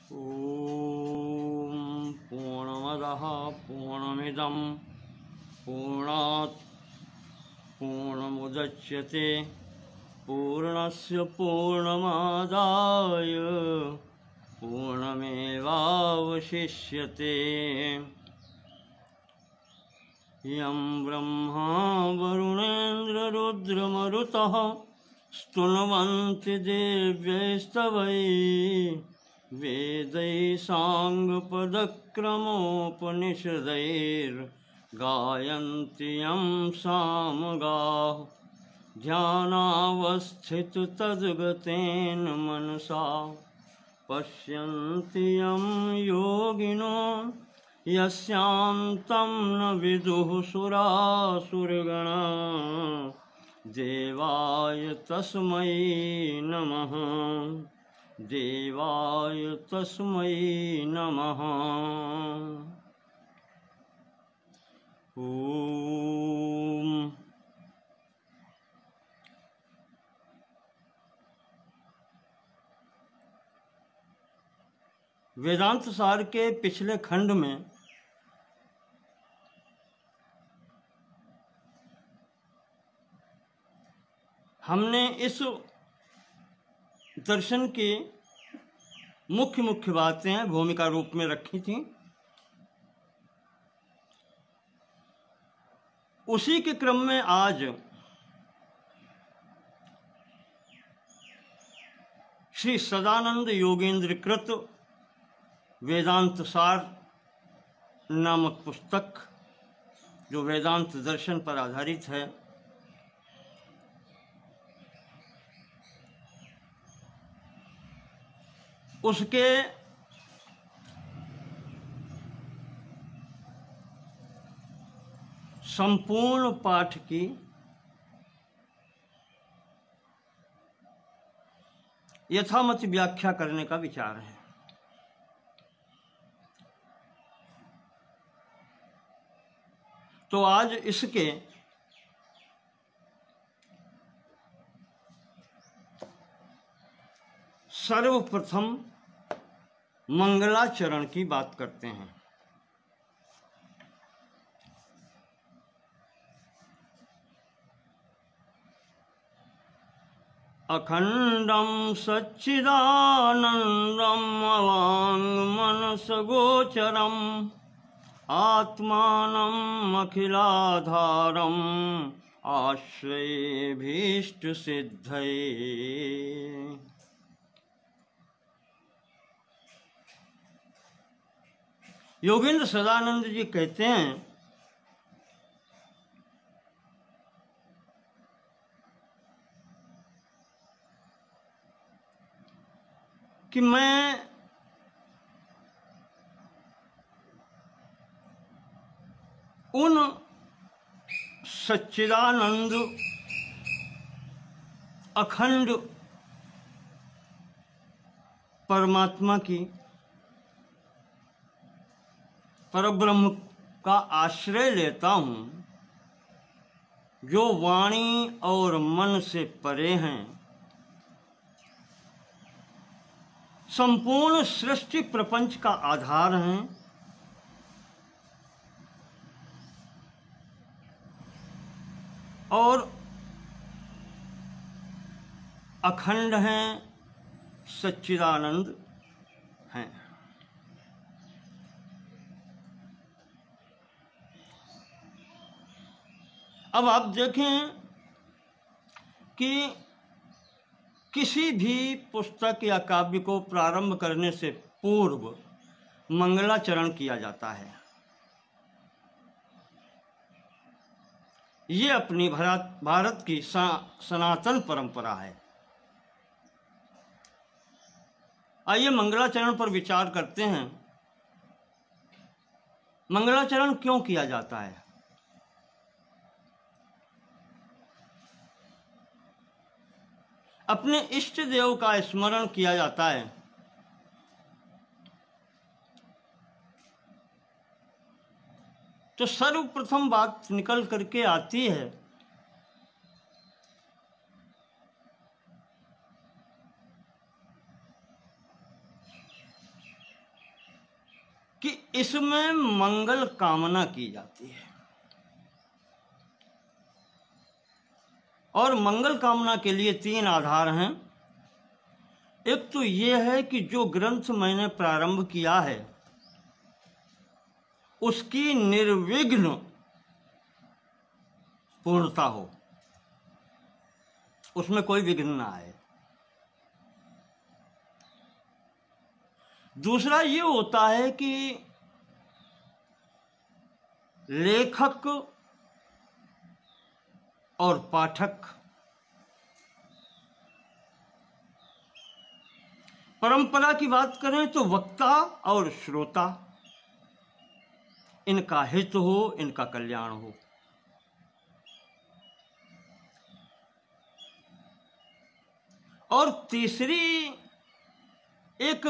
ॐ पूर्णमदः पूर्णमिदं पूर्णात् पूर्णमुदच्यते पूर्णस्य पूर्णमादाय पूर्णमेवावशिष्यते। यं ब्रह्मा वरुणेन्द्ररुद्रमरुतः स्तुन्वन्ति दिव्यैस्तवैः वेदैः साङ्गपदक्रमोपनिषदैर्गायन्ति यं सामगाः। ध्यानावस्थिततद्गतेन मनसा पश्यन्ति यं योगिनो यस्यान्तं न विदुः सुरासुरगणा। देवाय तस्मै नमः। देवाय तस्मै नमः। ॐ वेदांत सार के पिछले खंड में हमने इस दर्शन की मुख्य मुख्य बातें भूमिका रूप में रखी थी। उसी के क्रम में आज श्री सदानंद योगेंद्र कृत वेदांत सार नामक पुस्तक, जो वेदांत दर्शन पर आधारित है, उसके संपूर्ण पाठ की यथामति व्याख्या करने का विचार है। तो आज इसके सर्वप्रथम मंगलाचरण की बात करते हैं। अखंडं सच्चिदानंदं अवाङ्मनसगोचरम् आत्मानम् अखिलाधारम् आश्रयेभीष्टसिद्धये। योगेंद्र सदानंद जी कहते हैं कि मैं उन सच्चिदानंद अखंड परमात्मा की, परब्रह्म का आश्रय लेता हूँ, जो वाणी और मन से परे हैं, संपूर्ण सृष्टि प्रपंच का आधार हैं, और अखंड हैं, सच्चिदानंद हैं। अब आप देखें कि किसी भी पुस्तक या काव्य को प्रारंभ करने से पूर्व मंगलाचरण किया जाता है। ये अपनी भारत की सनातन परंपरा है। आइए मंगलाचरण पर विचार करते हैं। मंगलाचरण क्यों किया जाता है? अपने इष्ट देव का स्मरण किया जाता है। तो सर्वप्रथम बात निकल करके आती है इसमें मंगल कामना की जाती है। और मंगल कामना के लिए 3 आधार हैं। एक तो ये है कि जो ग्रंथ मैंने प्रारंभ किया है उसकी निर्विघ्न पूर्णता हो, उसमें कोई विघ्न ना आए। दूसरा ये होता है कि लेखक और पाठक परंपरा की बात करें तो वक्ता और श्रोता, इनका हित हो, इनका कल्याण हो। और तीसरी एक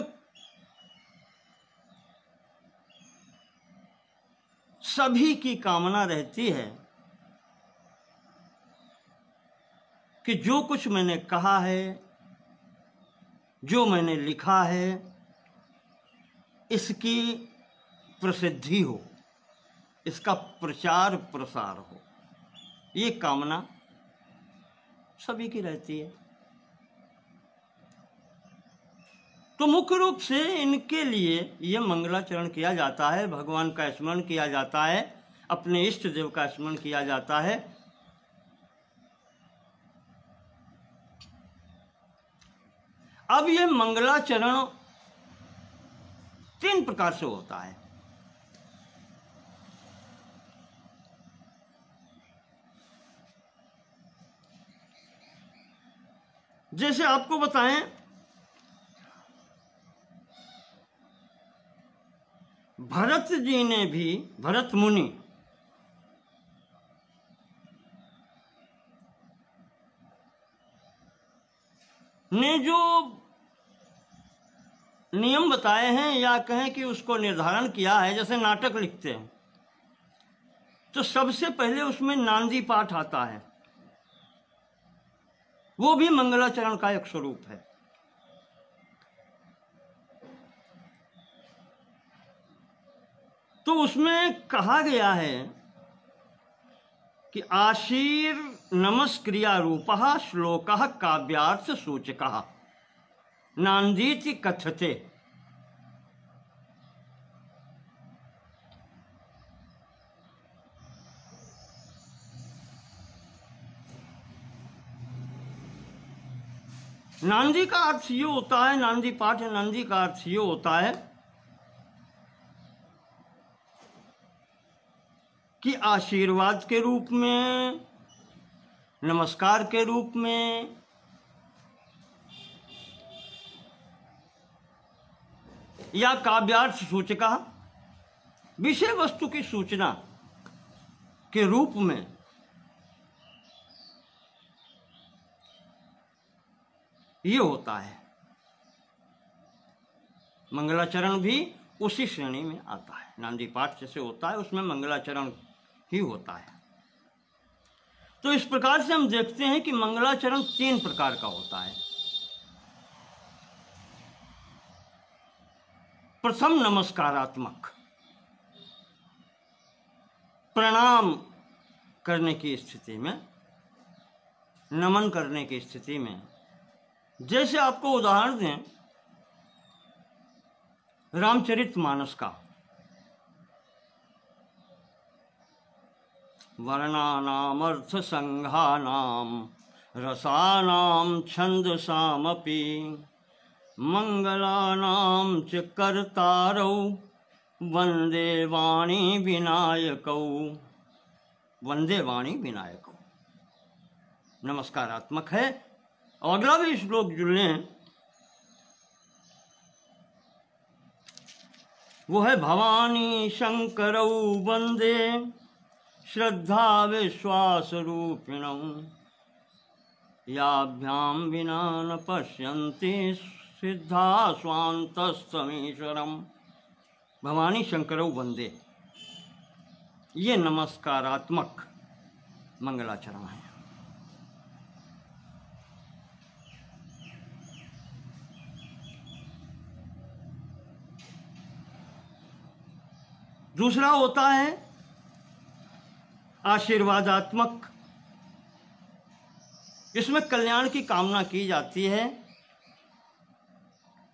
सभी की कामना रहती है कि जो कुछ मैंने कहा है, जो मैंने लिखा है, इसकी प्रसिद्धि हो, इसका प्रचार प्रसार हो। ये कामना सभी की रहती है। तो मुख्य रूप से इनके लिए यह मंगलाचरण किया जाता है, भगवान का स्मरण किया जाता है, अपने इष्ट देव का स्मरण किया जाता है। अब यह मंगलाचरण 3 प्रकार से होता है। जैसे आपको बताएं, भरत जी ने भी, भरत मुनि ने जो नियम बताए हैं या कहें कि उसको निर्धारण किया है, जैसे नाटक लिखते हैं तो सबसे पहले उसमें नांदी पाठ आता है, वो भी मंगलाचरण का एक स्वरूप है। तो उसमें कहा गया है कि आशीर नमस्क्रिया रूपः श्लोकः काव्यार्थ सूचकः नांदीति कथ्यते। नांदी का अर्थ ये होता है, नांदी पाठ है, नांदी का अर्थ ये होता है कि आशीर्वाद के रूप में, नमस्कार के रूप में, या काव्यार्थ सूचका, विषय वस्तु की सूचना के रूप में ये होता है। मंगलाचरण भी उसी श्रेणी में आता है। नांदी पाठ जैसे होता है उसमें मंगलाचरण ही होता है। तो इस प्रकार से हम देखते हैं कि मंगलाचरण 3 प्रकार का होता है। प्रथम नमस्कारात्मक, प्रणाम करने की स्थिति में, नमन करने की स्थिति में। जैसे आपको उदाहरण दें रामचरितमानस का, वर्णानामर्थ संघानाम रसानाम छंदसामपि मंगलानां च कर्तारौ वंदे वाणी विनायकौ। वंदे वाणी विनायकौ नमस्कारात्मक है। और अगला भी श्लोक जो लें वो है भवानी शंकरौ वंदे श्रद्धा विश्वास रूपिणौ याभ्याम विना न पश्यन्ति सिद्धा स्वान्तस्तमीश्वरम। भवानी शंकरौ वंदे, ये नमस्कारात्मक मंगलाचरण है। दूसरा होता है आशीर्वादात्मक। इसमें कल्याण की कामना की जाती है,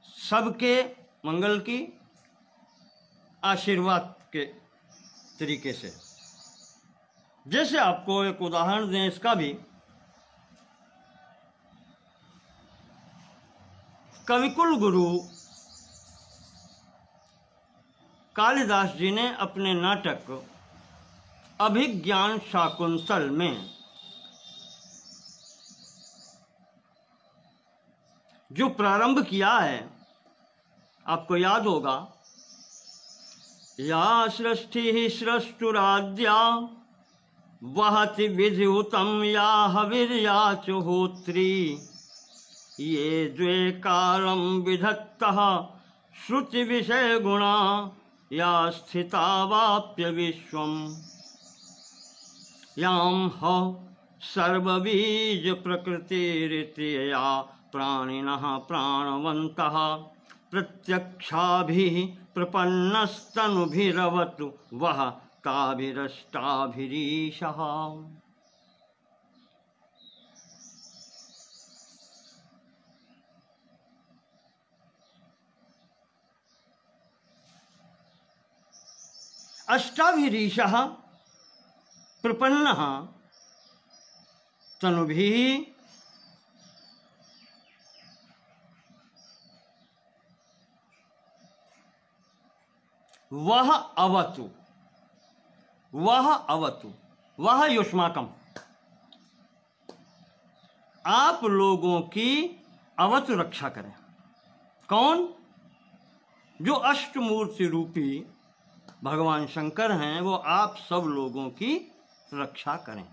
सबके मंगल की, आशीर्वाद के तरीके से। जैसे आपको एक उदाहरण दें इसका भी, कविकुल गुरु कालिदास जी ने अपने नाटक अभिज्ञान शाकुंतल में जो प्रारंभ किया है, आपको याद होगा, या सृष्टि सृष्टुराद्या वहति विद्युतम या हविर्या चुहोत्री ये द्वे कालम विधत्तः श्रुति विषय गुणा या स्थिता वाप्य विश्वम याम ह सर्वबीज प्रकृतिरित्या प्राणिनः प्राणवन्तः प्रत्यक्षाभिः प्रपन्नस्तनुभिरवतु वह ताभिरष्टाभिरीशः। अष्टाभिरीशः प्रपन्नः तनुभिः वह अवतु, वह अवतु, वह युष्माकम, आप लोगों की अवतु रक्षा करें। कौन? जो अष्टमूर्ति रूपी भगवान शंकर हैं, वो आप सब लोगों की रक्षा करें,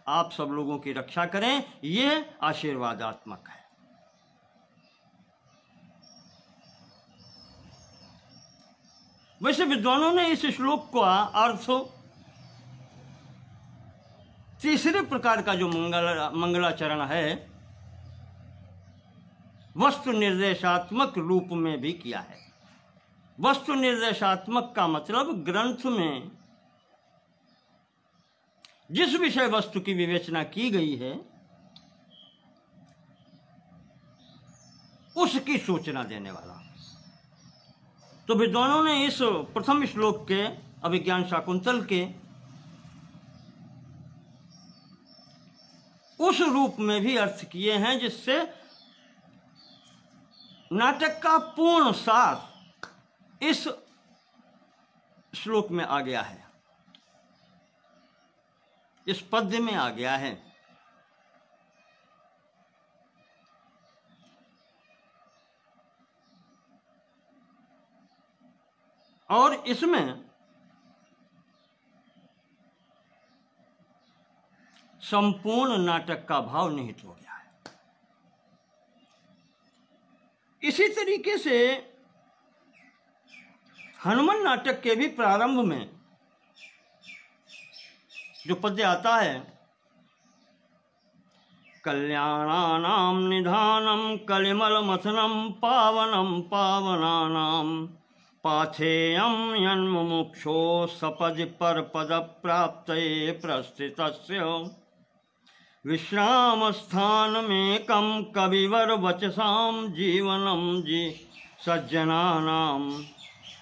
आप सब लोगों की रक्षा करें। ये आशीर्वादात्मक है। वैसे विद्वानों ने इस श्लोक का अर्थ तीसरे प्रकार का जो मंगलाचरण है, वस्तु निर्देशात्मक रूप में भी किया है। वस्तु निर्देशात्मक का मतलब ग्रंथ में जिस विषय वस्तु की विवेचना की गई है उसकी सूचना देने वाला। तो विद्वानों ने इस प्रथम श्लोक के अभिज्ञान शाकुंतल के उस रूप में भी अर्थ किए हैं जिससे नाटक का पूर्ण सार इस श्लोक में आ गया है, इस पद्य में आ गया है। और इसमें संपूर्ण नाटक का भाव निहित हो गया है। इसी तरीके से हनुमान नाटक के भी प्रारंभ में जो पद्य आता है, कल्याणानां निधानं कलिमल मथनं पावनं पावनानां पाथेयं यन्मुमुक्षो सपदि परपद प्राप्तये प्रस्थितस्य विश्रामस्थानमेकं कविवर वचसां जीवनं जी सज्जनानां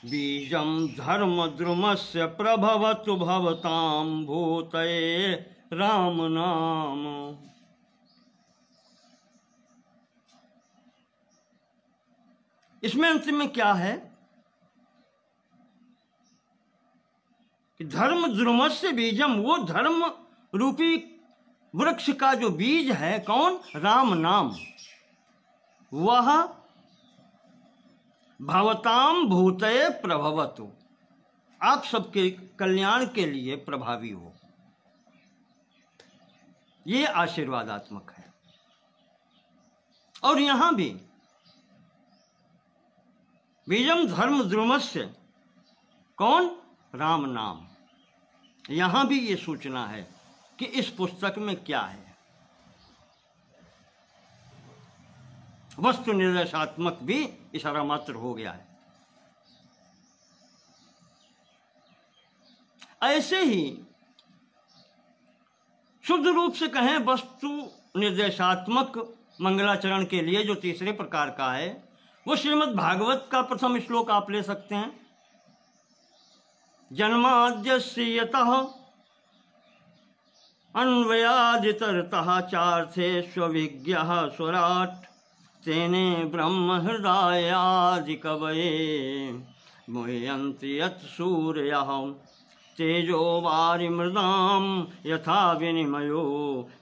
बीजं धर्मद्रुमस्य प्रभवतु भवतां भूतये राम नाम। इसमें अंतिम में क्या है कि धर्म द्रुमस्य बीजम, वो धर्म रूपी वृक्ष का जो बीज है कौन? राम नाम। वह भवताम भूतये प्रभवतु, आप सबके कल्याण के लिए प्रभावी हो। ये आशीर्वादात्मक है। और यहां भी बीजम धर्म द्रुमस्य, कौन? राम नाम। यहां भी ये सूचना है कि इस पुस्तक में क्या है। वस्तु निर्देशात्मक भी इशारा मात्र हो गया है। ऐसे ही शुद्ध रूप से कहें वस्तु निर्देशात्मक मंगलाचरण के लिए जो तीसरे प्रकार का है वो श्रीमद् भागवत का प्रथम श्लोक आप ले सकते हैं। जन्माद्यस्य यतः अन्वयादितरतः चार्थेष्वभिज्ञः स्वराट् तेने ब्रह्म हृदयादिकवये मुह्यन्ति यत् सूर्यः तेजो वारिमृदां यथा विनिमयो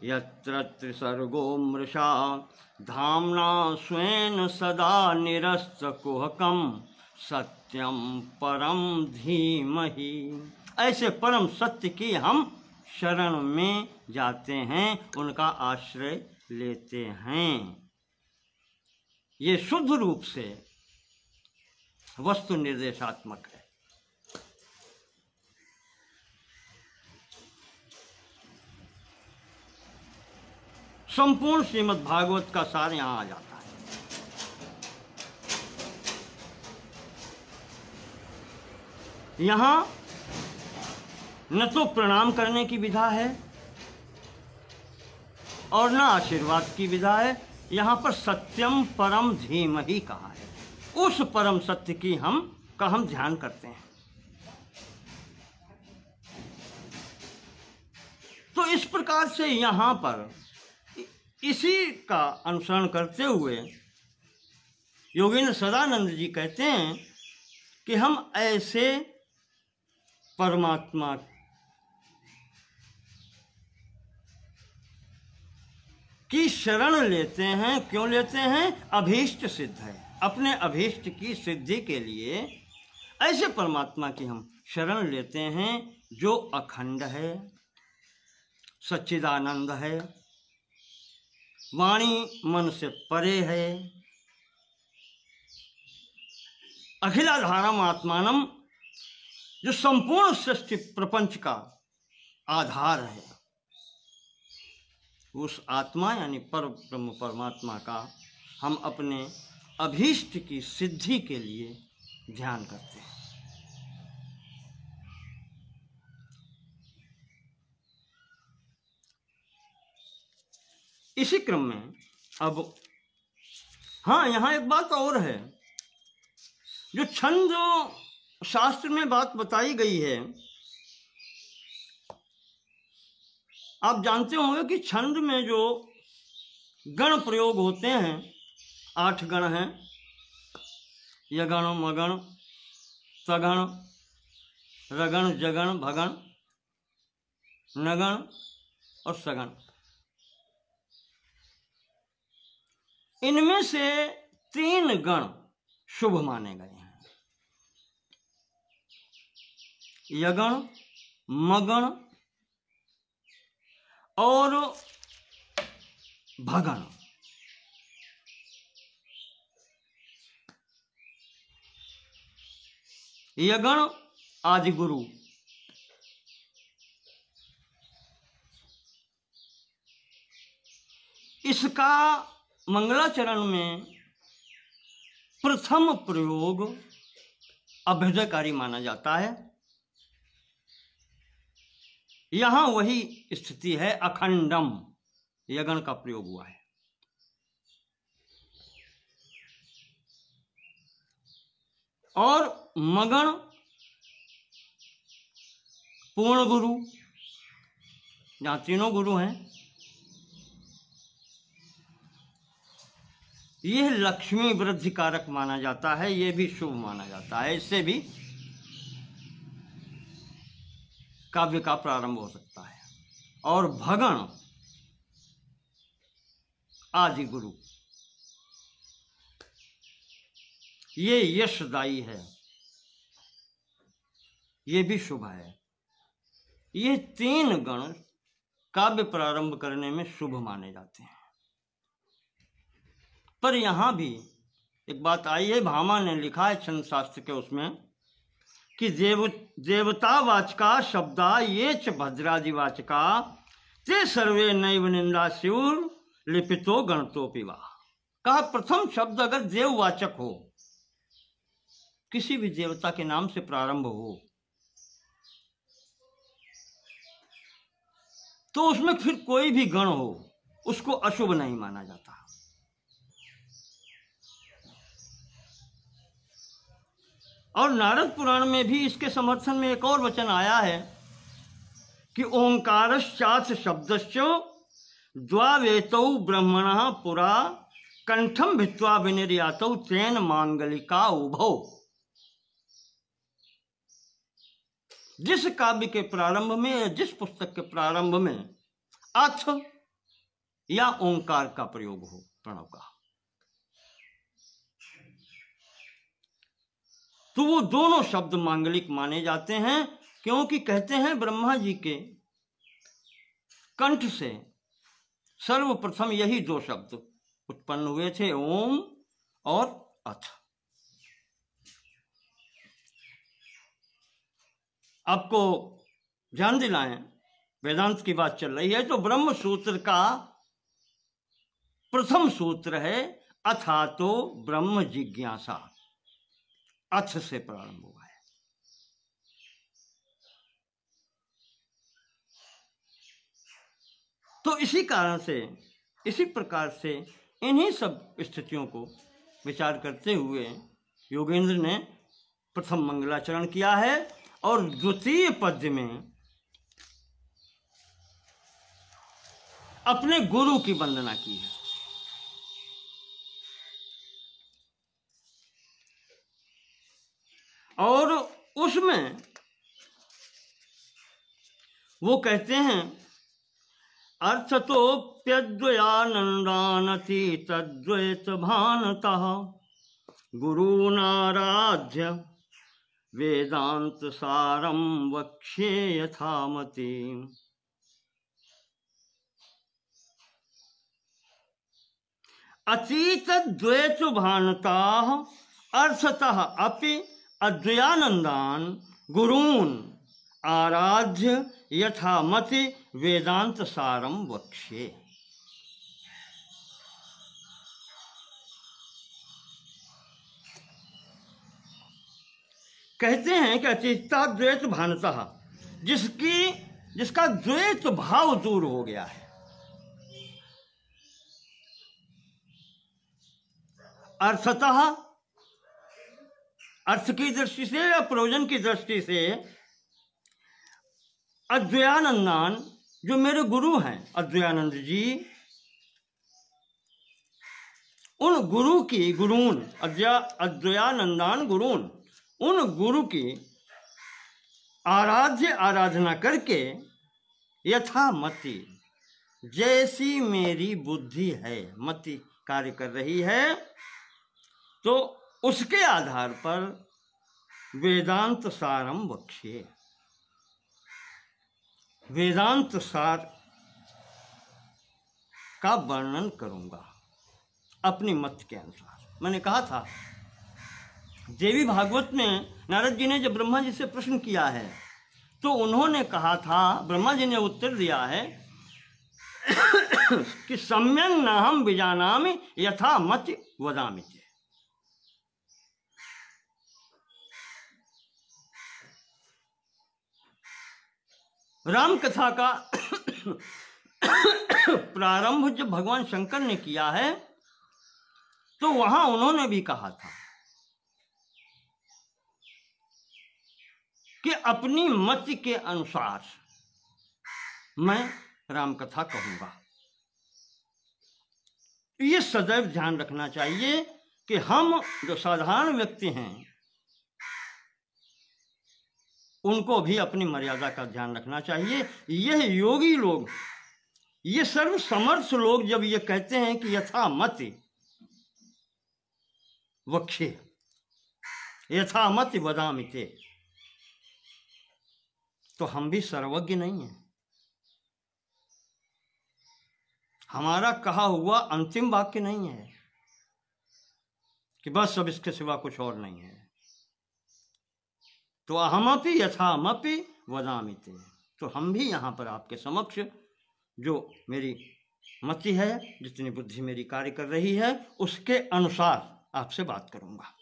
यत्र त्रिसर्गो मृषा धाम्ना स्वेन सदा निरस्तकुहकं सत्यम परम धीमहि। ऐसे परम सत्य की हम शरण में जाते हैं, उनका आश्रय लेते हैं। ये शुद्ध रूप से वस्तु निर्देशात्मक है। संपूर्ण श्रीमद् भागवत का सार यहाँ आ जाता है। यहाँ न तो प्रणाम करने की विधा है और न आशीर्वाद की विधा है। यहाँ पर सत्यम परम धीमहि कहा है। उस परम सत्य की हम ध्यान करते हैं। तो इस प्रकार से यहाँ पर इसी का अनुसरण करते हुए योगेंद्र सदानंद जी कहते हैं कि हम ऐसे परमात्मा की शरण लेते हैं। क्यों लेते हैं? अभीष्ट सिद्ध है। अपने अभीष्ट की सिद्धि के लिए ऐसे परमात्मा की हम शरण लेते हैं जो अखंड है, सच्चिदानंद है, वाणी मन से परे है, अखिलाधारम आत्मानम, जो संपूर्ण सृष्टि प्रपंच का आधार है। उस आत्मा यानी पर ब्रह्म परमात्मा का हम अपने अभीष्ट की सिद्धि के लिए ध्यान करते हैं। इसी क्रम में अब हाँ, यहाँ एक बात और है। जो छंद शास्त्र में बात बताई गई है, आप जानते होंगे कि छंद में जो गण प्रयोग होते हैं, 8 गण हैं, यगण, मगण, सगण, रगण, जगण, भगण, नगण और सगण। इनमें से 3 गण शुभ माने गए हैं। यगण, मगण और भगण। यगण आदि गुरु, इसका मंगलाचरण में प्रथम प्रयोग अभ्युदयकारी माना जाता है। यहां वही स्थिति है, अखंडम यगण का प्रयोग हुआ है। और मगण पूर्ण गुरु, जहां 3 गुरु हैं, यह लक्ष्मी वृद्धि कारक माना जाता है। यह भी शुभ माना जाता है। इससे भी काव्य का प्रारंभ हो सकता है। और भगण आदि गुरु, ये यशदायी है, ये भी शुभ है। ये 3 गण काव्य प्रारंभ करने में शुभ माने जाते हैं। पर यहां भी एक बात आई है, भामा ने लिखा है छंद शास्त्र के उसमें कि देवता वाचका शब्दा ये च भद्रादिवाचका ते सर्वे नैव निंदा स्युर लिपितो गणतोपि वा। कहा प्रथम शब्द अगर देववाचक हो, किसी भी देवता के नाम से प्रारंभ हो, तो उसमें फिर कोई भी गण हो उसको अशुभ नहीं माना जाता। और नारद पुराण में भी इसके समर्थन में एक और वचन आया है कि ओंकारश्चात् शब्दश्च द्वावेतौ ब्रह्मणः पुरा कंठम भित्वा विनिर्यातौ तेन मांगलिका उभौ। जिस काव्य के प्रारंभ में या जिस पुस्तक के प्रारंभ में अथ या ओंकार का प्रयोग हो, प्रणव का, तो वो दोनों शब्द मांगलिक माने जाते हैं, क्योंकि कहते हैं ब्रह्मा जी के कंठ से सर्वप्रथम यही दो शब्द उत्पन्न हुए थे, ओम और अथ। आपको ध्यान दिलाएं, वेदांत की बात चल रही है, तो ब्रह्म सूत्र का प्रथम सूत्र है अथा तो ब्रह्म जिज्ञासा, अथ से प्रारंभ हुआ है। तो इसी कारण से, इसी प्रकार से इन्हीं सब स्थितियों को विचार करते हुए योगेंद्र ने प्रथम मंगलाचरण किया है और द्वितीय पद्य में अपने गुरु की वंदना की है। और उसमें वो कहते हैं अर्थतोप्यद्वयानन्दानति तद्वैत भानतः गुरूनाराध्य वेदांत सारं वक्ष्ये यथामति। अतीत द्वैत भानताः अर्थतः अपि अद्वयानन्दान् गुरून् आराध्य यथामति वेदांत सारं वक्ष्ये। कहते हैं कि अतीता द्वैत भानतः, जिसका द्वैत भाव दूर हो गया है, अर्थतः अर्थ की दृष्टि से या प्रयोजन की दृष्टि से, अद्वयानंदान जो मेरे गुरु हैं अद्वयानंद जी, उन गुरु की गुरून अद्वयानंदान गुरून, उन गुरु की आराध्य आराधना करके यथा मति, जैसी मेरी बुद्धि है, मति कार्य कर रही है, तो उसके आधार पर वेदांत सारम वक्ष्ये, वेदांत सार का वर्णन करूंगा अपनी मत के अनुसार। मैंने कहा था देवी भागवत में नारद जी ने जब ब्रह्मा जी से प्रश्न किया है तो उन्होंने कहा था, ब्रह्मा जी ने उत्तर दिया है कि सम्यंग नाहम विजानामि यथा मति वदामि। राम कथा का प्रारंभ जब भगवान शंकर ने किया है तो वहां उन्होंने भी कहा था कि अपनी मति के अनुसार मैं राम कथा कहूंगा। ये सदैव ध्यान रखना चाहिए कि हम जो साधारण व्यक्ति हैं उनको भी अपनी मर्यादा का ध्यान रखना चाहिए। यह योगी लोग, ये सर्वसमर्थ लोग जब ये कहते हैं कि यथा मति वक्ष्ये यथा मति वदामि ते, तो हम भी सर्वज्ञ नहीं हैं। हमारा कहा हुआ अंतिम वाक्य नहीं है कि बस अब इसके सिवा कुछ और नहीं है। तो अहमपि यथामपि वदामि ते, तो हम भी यहाँ पर आपके समक्ष जो मेरी मति है, जितनी बुद्धि मेरी कार्य कर रही है, उसके अनुसार आपसे बात करूंगा।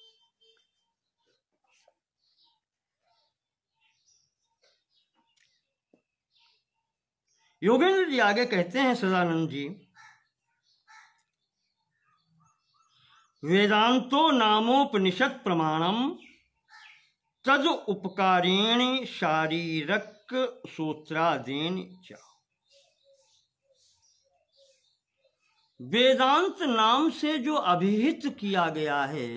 योगेंद्र जी आगे कहते हैं, सदानंद जी, वेदांतो नामोपनिषद प्रमाणम तद उपकारिणी शारीरक सूत्रादीन च। वेदांत नाम से जो अभिहित किया गया है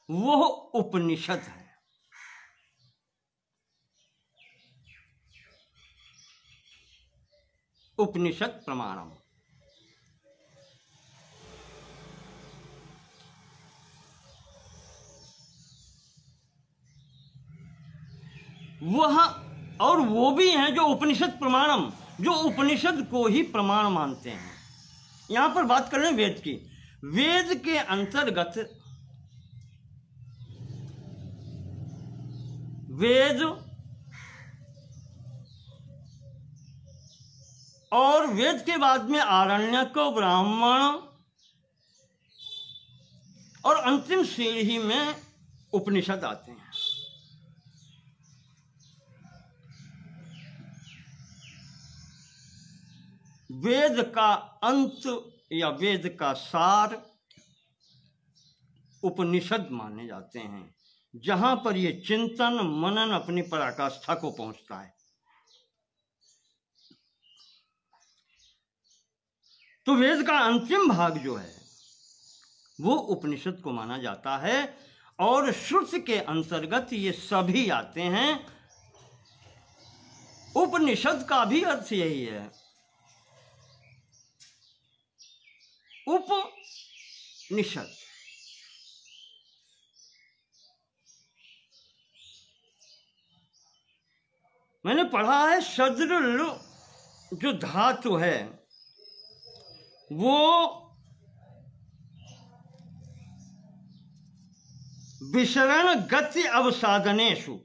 वह उपनिषद है। उपनिषद प्रमाणम। वह और वो भी हैं जो उपनिषद प्रमाणम, जो उपनिषद को ही प्रमाण मानते हैं। यहां पर बात कर रहे हैं वेद की। वेद के अंतर्गत वेद और वेद के बाद में आरण्यक, ब्राह्मण और अंतिम सीढ़ी में उपनिषद आते हैं। वेद का अंत या वेद का सार उपनिषद माने जाते हैं, जहां पर ये चिंतन मनन अपनी पराकाष्ठा को पहुंचता है। तो वेद का अंतिम भाग जो है वो उपनिषद को माना जाता है, और श्रुति के अंतर्गत ये सभी आते हैं। उपनिषद का भी अर्थ यही है, उपनिषद। मैंने पढ़ा है शद्रुल जो धातु है वो विसरण गति अवसाधनेषु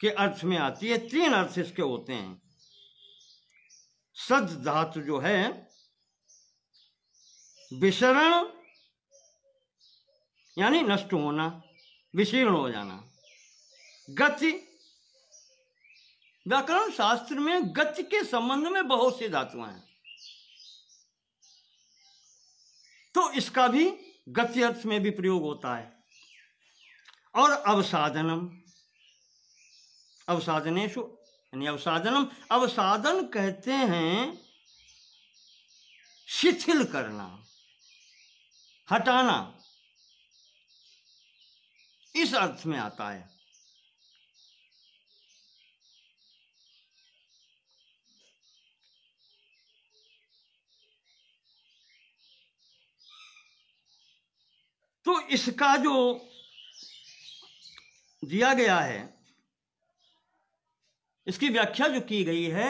के अर्थ में आती है। 3 अर्थ इसके होते हैं। सद धातु जो है विसरण यानी नष्ट होना, विशीर्ण हो जाना। गति, व्याकरण शास्त्र में गति के संबंध में बहुत सी धातुएं हैं, तो इसका भी गति अर्थ में भी प्रयोग होता है। और अवसाधनम, अवसाधनेषु यानी अवसाधनम, अवसाधन कहते हैं शिथिल करना, हटाना, इस अर्थ में आता है। तो इसका जो दिया गया है, इसकी व्याख्या जो की गई है,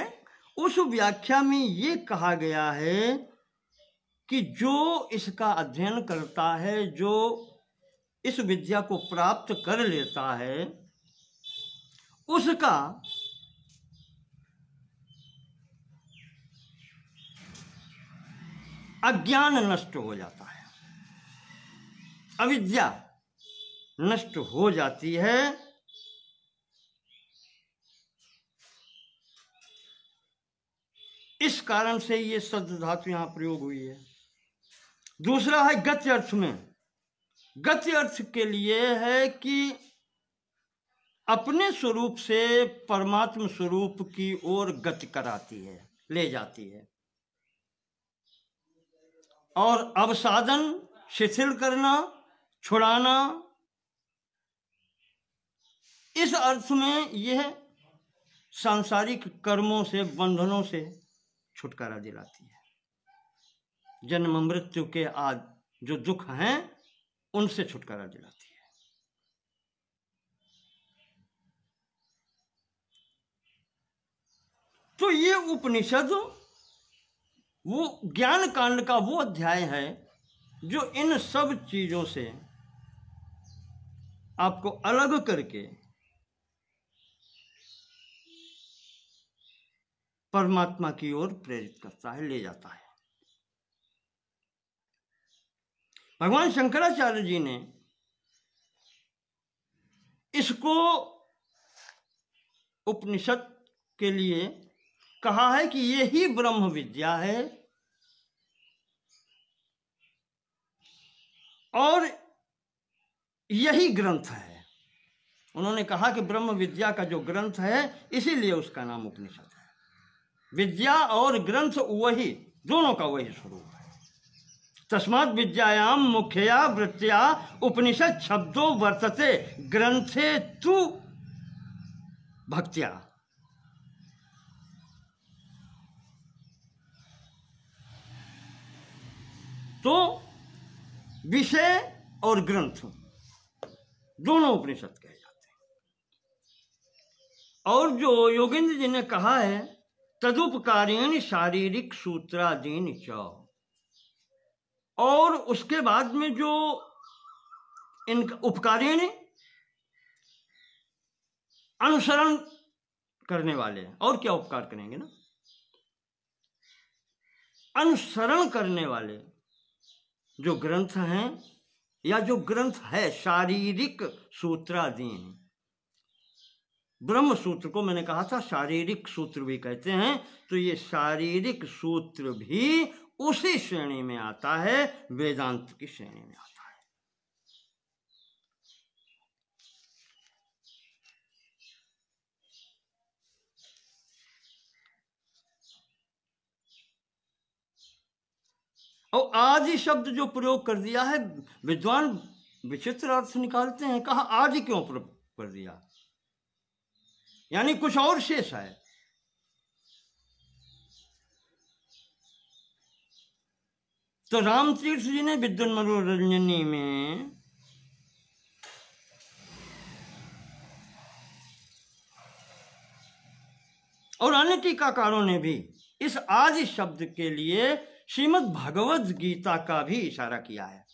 उस व्याख्या में ये कहा गया है कि जो इसका अध्ययन करता है, जो इस विद्या को प्राप्त कर लेता है, उसका अज्ञान नष्ट हो जाता है, अविद्या नष्ट हो जाती है। इस कारण से ये सद धातु यहां प्रयोग हुई है। दूसरा है गति अर्थ में। गति अर्थ के लिए है कि अपने स्वरूप से परमात्म स्वरूप की ओर गति कराती है, ले जाती है। और अवसाधन, शिथिल करना, छुड़ाना, इस अर्थ में यह सांसारिक कर्मों से, बंधनों से छुटकारा दिलाती है। जन्म मृत्यु के आदि जो दुख हैं उनसे छुटकारा दिलाती है। तो ये उपनिषद वो ज्ञान कांड का वो अध्याय है जो इन सब चीजों से आपको अलग करके परमात्मा की ओर प्रेरित करता है, ले जाता है। भगवान शंकराचार्य जी ने इसको उपनिषद के लिए कहा है कि ये ही ब्रह्म विद्या है और यही ग्रंथ है। उन्होंने कहा कि ब्रह्म विद्या का जो ग्रंथ है इसीलिए उसका नाम उपनिषद है। विद्या और ग्रंथ वही, दोनों का वही स्वरूप है। तस्मात् विद्यायाम मुख्यया वृत्त्या उपनिषद शब्दो वर्तते ग्रंथे तु भक्त्या। तो विषय और ग्रंथ दोनों उपनिषद कहे जाते हैं। और जो योगेंद्र जी ने कहा है तदुपकारेण शारीरिक सूत्रादीन च, और उसके बाद में जो इनका उपकारेण अनुसरण करने वाले हैं, और क्या उपकार करेंगे ना, अनुसरण करने वाले जो ग्रंथ हैं या जो ग्रंथ है शारीरिक सूत्रादीन। ब्रह्म सूत्र को मैंने कहा था शारीरिक सूत्र भी कहते हैं, तो ये शारीरिक सूत्र भी उसी श्रेणी में आता है, वेदांत की श्रेणी में आता है। और आदि शब्द जो प्रयोग कर दिया है, विद्वान विचित्र अर्थ निकालते हैं। कहा आदि क्यों प्रयोग कर दिया, यानी कुछ और शेष है। तो रामतीर्थ जी ने विद्वन्मनोरंजनी में और अन्य टीकाकारों ने भी इस आदि शब्द के लिए श्रीमद् भगवद गीता का भी इशारा किया है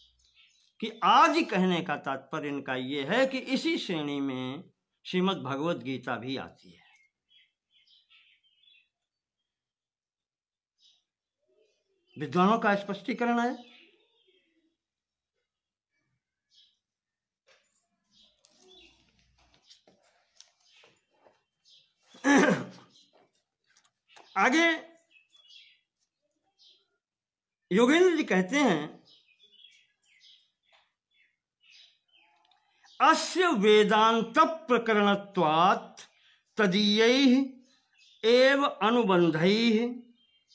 कि आदि कहने का तात्पर्य इनका ये है कि इसी श्रेणी में श्रीमद् भगवद गीता भी आती है। विद्वानों का स्पष्टीकरण है। आगे योगेंद्र जी कहते हैं अस्य वेदांत प्रकरणत्वात् तदीयैः एव अनुबंधैः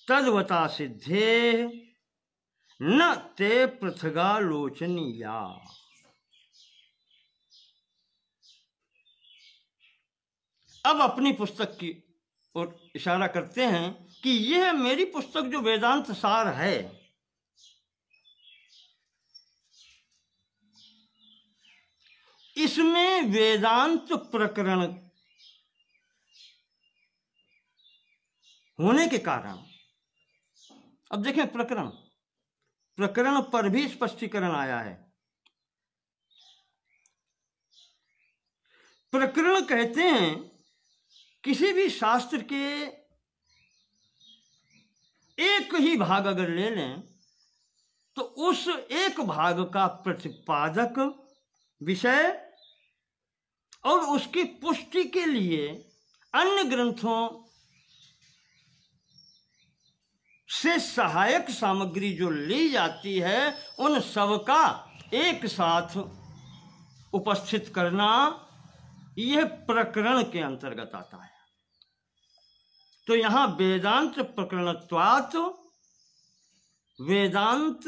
तद्वता सिद्धेः न ते पृथगालोचनीया। अब अपनी पुस्तक की ओर इशारा करते हैं कि यह मेरी पुस्तक जो वेदांत सार है, इसमें वेदांत प्रकरण होने के कारण, अब देखें प्रकरण पर भी स्पष्टीकरण आया है। प्रकरण कहते हैं किसी भी शास्त्र के एक ही भाग अगर ले लें तो उस एक भाग का प्रतिपादक विषय और उसकी पुष्टि के लिए अन्य ग्रंथों से सहायक सामग्री जो ली जाती है उन सबका एक साथ उपस्थित करना, यह प्रकरण के अंतर्गत आता है। तो यहां वेदांत प्रकरणत्वात्, वेदांत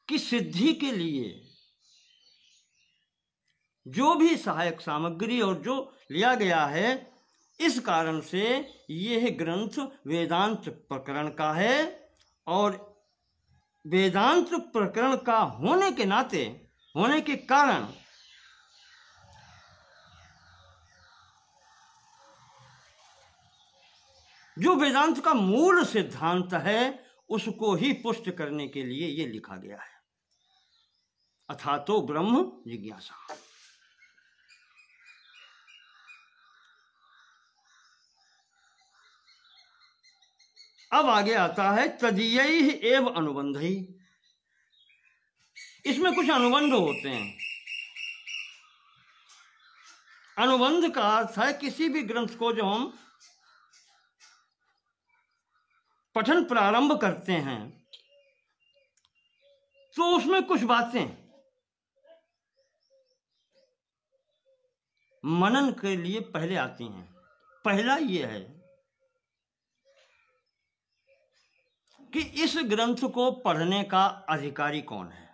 की सिद्धि के लिए जो भी सहायक सामग्री और जो लिया गया है, इस कारण से यह ग्रंथ वेदांत प्रकरण का है। और वेदांत प्रकरण का होने के नाते, होने के कारण जो वेदांत का मूल सिद्धांत है उसको ही पुष्ट करने के लिए ये लिखा गया है। अथातो ब्रह्म जिज्ञासा। अब आगे आता है तदीयैः एव अनुबंधैः। इसमें कुछ अनुबंध होते हैं। अनुबंध का अर्थ है किसी भी ग्रंथ को जो हम पठन प्रारंभ करते हैं तो उसमें कुछ बातें मनन के लिए पहले आती हैं। पहला ये है कि इस ग्रंथ को पढ़ने का अधिकारी कौन है।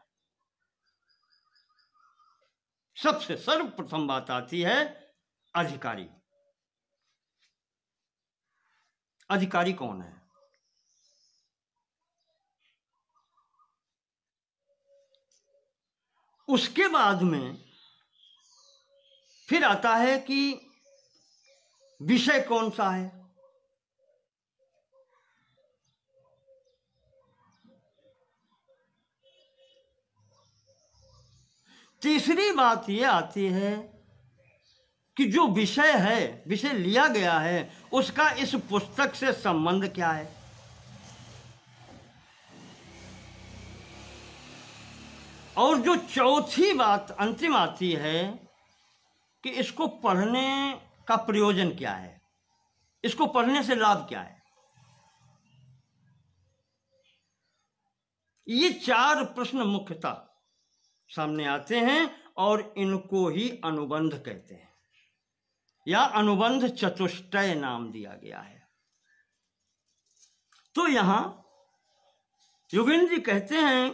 सबसे सर्वप्रथम बात आती है अधिकारी। अधिकारी कौन है? उसके बाद में फिर आता है कि विषय कौन सा है। तीसरी बात यह आती है कि जो विषय है, विषय लिया गया है, उसका इस पुस्तक से संबंध क्या है। और जो चौथी बात अंतिम आती है कि इसको पढ़ने का प्रयोजन क्या है, इसको पढ़ने से लाभ क्या है। ये चार प्रश्न मुख्यतः सामने आते हैं और इनको ही अनुबंध कहते हैं या अनुबंध चतुष्टय नाम दिया गया है। तो यहां योगेंद्र जी कहते हैं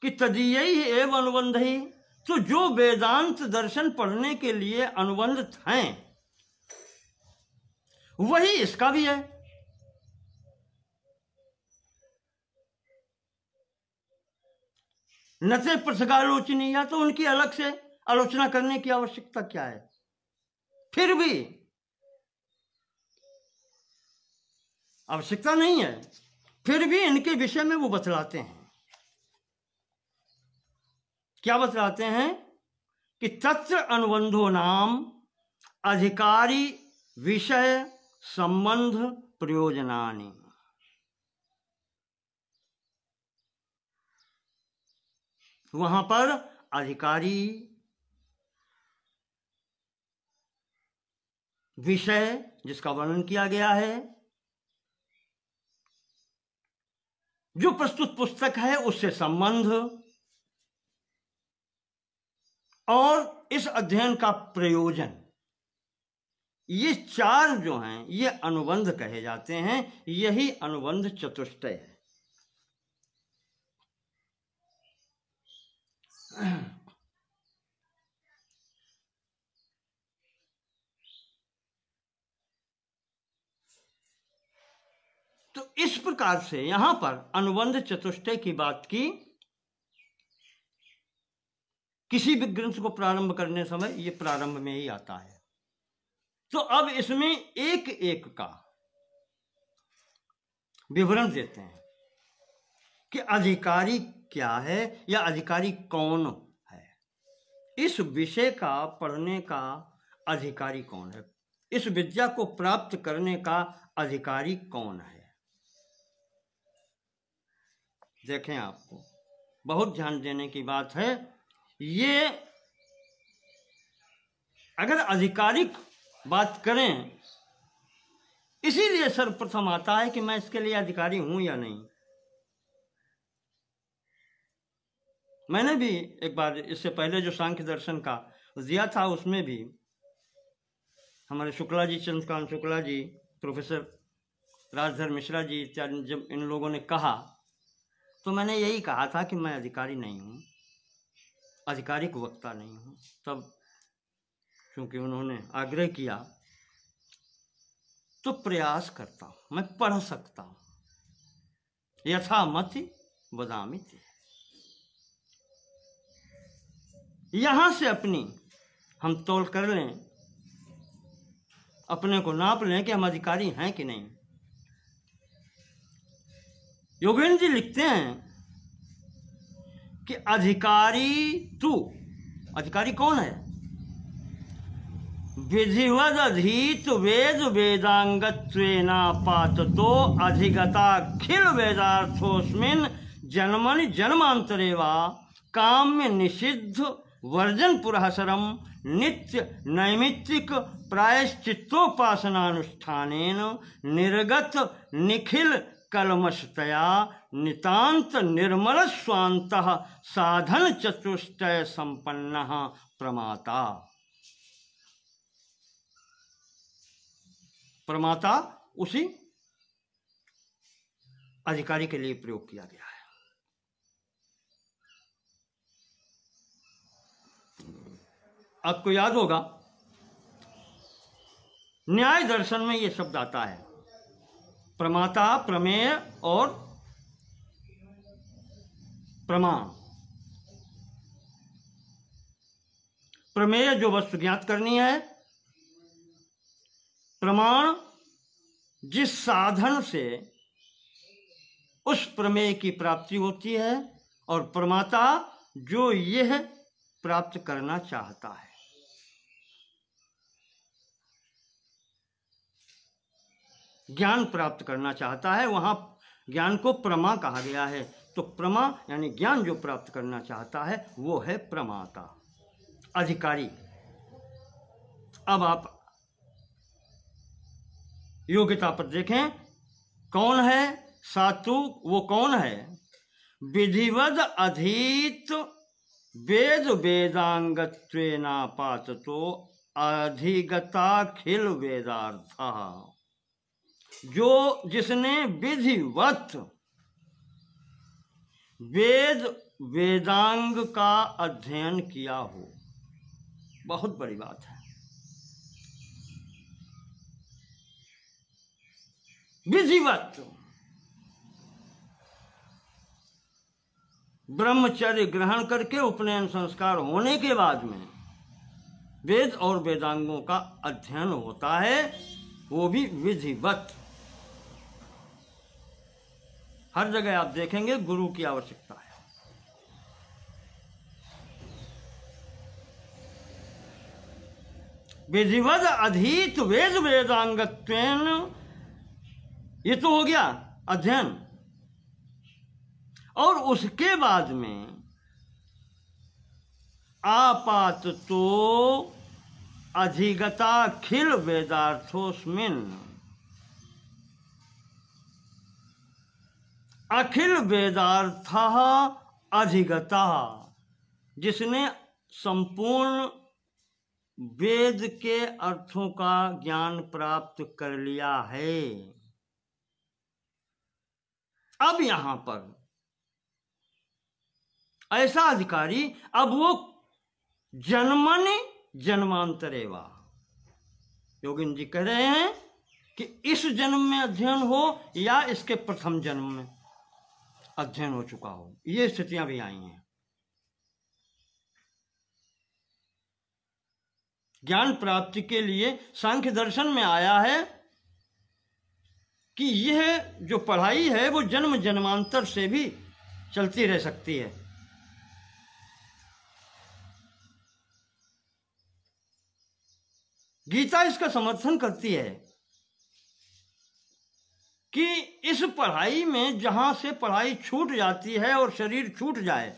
कि तदीयैः एव अनुबंधैः, तो जो वेदांत दर्शन पढ़ने के लिए अनुबंध हैं वही इसका भी है। नते पृथगालोचनीय, या तो उनकी अलग से आलोचना करने की आवश्यकता क्या है। फिर भी आवश्यकता नहीं है, फिर भी इनके विषय में वो बतलाते हैं। क्या बतलाते हैं कि तत्र अनुबंधो नाम अधिकारी विषय संबंध प्रयोजनानि। वहां पर अधिकारी, विषय जिसका वर्णन किया गया है, जो प्रस्तुत पुस्तक है उससे संबंध, और इस अध्ययन का प्रयोजन, ये चार जो हैं ये अनुबंध कहे जाते हैं। यही अनुबंध चतुष्टय है। तो इस प्रकार से यहां पर अनुबंध चतुष्टय की बात की। किसी भी ग्रंथ को प्रारंभ करने समय ये प्रारंभ में ही आता है। तो अब इसमें एक एक का विवरण देते हैं कि अधिकारी क्या है या अधिकारी कौन है। इस विषय का पढ़ने का अधिकारी कौन है, इस विद्या को प्राप्त करने का अधिकारी कौन है। देखें, आपको बहुत ध्यान देने की बात है। ये अगर आधिकारिक बात करें, इसीलिए सर्वप्रथम आता है कि मैं इसके लिए अधिकारी हूं या नहीं। मैंने भी एक बार इससे पहले जो सांख्य दर्शन का दिया था उसमें भी हमारे शुक्ला जी, चंद्रकांत शुक्ला जी, प्रोफेसर राजधर मिश्रा जी इत्यादि जब इन लोगों ने कहा तो मैंने यही कहा था कि मैं अधिकारी नहीं हूँ, आधिकारिक वक्ता नहीं हूँ। तब क्योंकि उन्होंने आग्रह किया तो प्रयास करता हूँ, मैं पढ़ सकता हूँ। यथा मति वदामिति, यहां से अपनी हम तौल कर लें, अपने को नाप लें कि हम अधिकारी हैं कि नहीं। योगेंद्र जी लिखते हैं कि अधिकारी तू, अधिकारी कौन है, विधिवद अधीत वेद वेदांगत्वेना पाततो अधिगताखिल वेदार्थोस्मिन् जन्मनि जन्मांतरे वा काम्य निषिद्ध वर्जन पुरःसरम नित्य नैमित्तिक प्रायश्चित्तोपासनानुष्ठानेन निर्गत निखिल कलमशतया नितांत निर्मल स्वांतः साधन चतुष्टय संपन्नः प्रमाता। प्रमाता उसी अधिकारी के लिए प्रयोग किया गया है। आपको याद होगा न्याय दर्शन में यह शब्द आता है, प्रमाता, प्रमेय और प्रमाण। प्रमेय जो वस्तु ज्ञात करनी है, प्रमाण जिस साधन से उस प्रमेय की प्राप्ति होती है, और प्रमाता जो यह प्राप्त करना चाहता है। ज्ञान प्राप्त करना चाहता है, वहां ज्ञान को प्रमा कहा गया है। तो प्रमा यानी ज्ञान जो प्राप्त करना चाहता है वो है प्रमाता, अधिकारी। अब आप योग्यता पर देखें, कौन है सातु? वो कौन है? विधिवद अधीत वेद वेदांगत्वेनापाततो अधिगताखिल वेदार्थ। जो जिसने विधिवत वेद वेदांग का अध्ययन किया हो, बहुत बड़ी बात है। विधिवत ब्रह्मचर्य ग्रहण करके उपनयन संस्कार होने के बाद में वेद और वेदांगों का अध्ययन होता है, वो भी विधिवत। हर जगह आप देखेंगे गुरु की आवश्यकता है। विधिवत अधीत वेद वेदांगत्वेन, ये तो हो गया अध्ययन। और उसके बाद में आपात तो अधिगताखिल वेदार्थोस्मिन्, अखिल वेदार्थ अधिगता, जिसने संपूर्ण वेद के अर्थों का ज्ञान प्राप्त कर लिया है। अब यहां पर ऐसा अधिकारी, अब वो जन्मनि जन्मांतरे वा, योगिन जी कह रहे हैं कि इस जन्म में अध्ययन हो या इसके प्रथम जन्म में अध्ययन हो चुका हो, ये स्थितियां भी आई हैं। ज्ञान प्राप्ति के लिए सांख्य दर्शन में आया है कि यह जो पढ़ाई है वो जन्म जन्मांतर से भी चलती रह सकती है। गीता इसका समर्थन करती है कि इस पढ़ाई में जहां से पढ़ाई छूट जाती है और शरीर छूट जाए,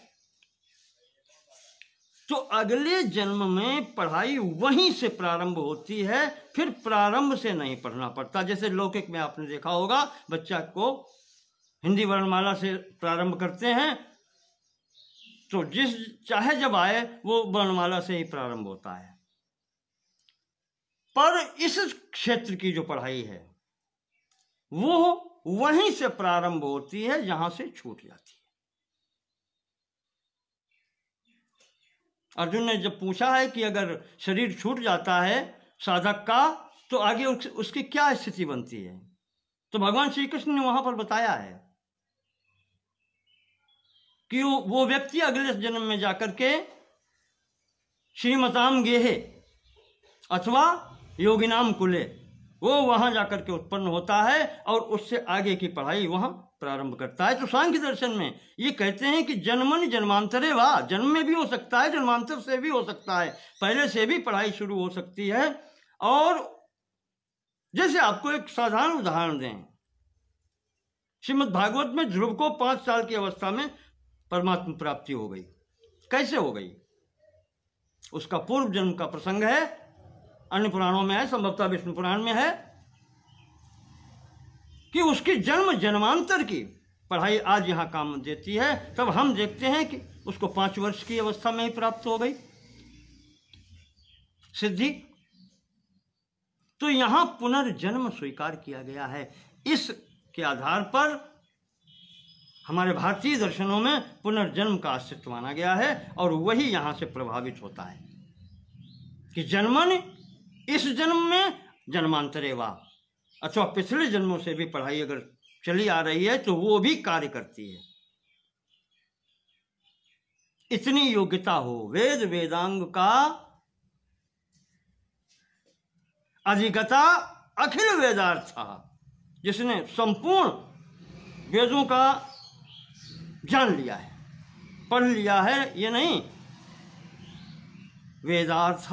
तो अगले जन्म में पढ़ाई वहीं से प्रारंभ होती है, फिर प्रारंभ से नहीं पढ़ना पड़ता। जैसे लौकिक में आपने देखा होगा, बच्चा को हिंदी वर्णमाला से प्रारंभ करते हैं, तो जिस चाहे जब आए वो वर्णमाला से ही प्रारंभ होता है। पर इस क्षेत्र की जो पढ़ाई है वो वहीं से प्रारंभ होती है जहां से छूट जाती है। अर्जुन ने जब पूछा है कि अगर शरीर छूट जाता है साधक का, तो आगे उसकी क्या स्थिति बनती है, तो भगवान श्री कृष्ण ने वहां पर बताया है कि वो व्यक्ति अगले जन्म में जाकर के श्रीमताम गेहे अथवा योगिनाम कुले, वो वहां जाकर के उत्पन्न होता है और उससे आगे की पढ़ाई वहां प्रारंभ करता है। तो सांख्य दर्शन में ये कहते हैं कि जन्मनि जन्मांतरे वा, जन्म में भी हो सकता है, जन्मांतर से भी हो सकता है, पहले से भी पढ़ाई शुरू हो सकती है। और जैसे आपको एक साधारण उदाहरण दें, श्रीमद् भागवत में ध्रुव को 5 साल की अवस्था में परमात्मा प्राप्ति हो गई। कैसे हो गई? उसका पूर्व जन्म का प्रसंग है, अन्य पुराणों में है, संभवतः विष्णु पुराण में है, कि उसकी जन्म जन्मांतर की पढ़ाई आज यहाँ काम देती है। तब हम देखते हैं कि उसको 5 वर्ष की अवस्था में ही प्राप्त हो गई सिद्धि। तो यहाँ पुनर्जन्म स्वीकार किया गया है। इसके आधार पर हमारे भारतीय दर्शनों में पुनर्जन्म का अस्तित्व माना गया है और वही यहाँ से प्रभावित होता है कि जन्मन इस जन्म में जन्मांतरे वा, अथवा पिछले जन्मों से भी पढ़ाई अगर चली आ रही है तो वो भी कार्य करती है। इतनी योग्यता हो, वेद वेदांग का अधिगता अखिल वेदार्थ, जिसने संपूर्ण वेदों का जान लिया है, पढ़ लिया है, ये नहीं, वेदार्थ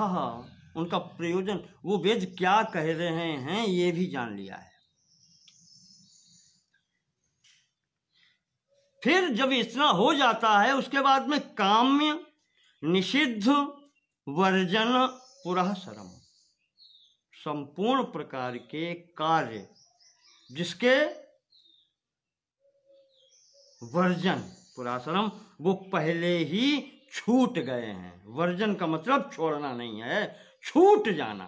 उनका प्रयोजन, वो वेद क्या कह रहे हैं ये भी जान लिया है। फिर जब इतना हो जाता है उसके बाद में काम्य निषिद्ध वर्जन पुरःसरम, संपूर्ण प्रकार के कार्य जिसके वर्जन पुरःसरम वो पहले ही छूट गए हैं। वर्जन का मतलब छोड़ना नहीं है, छूट जाना।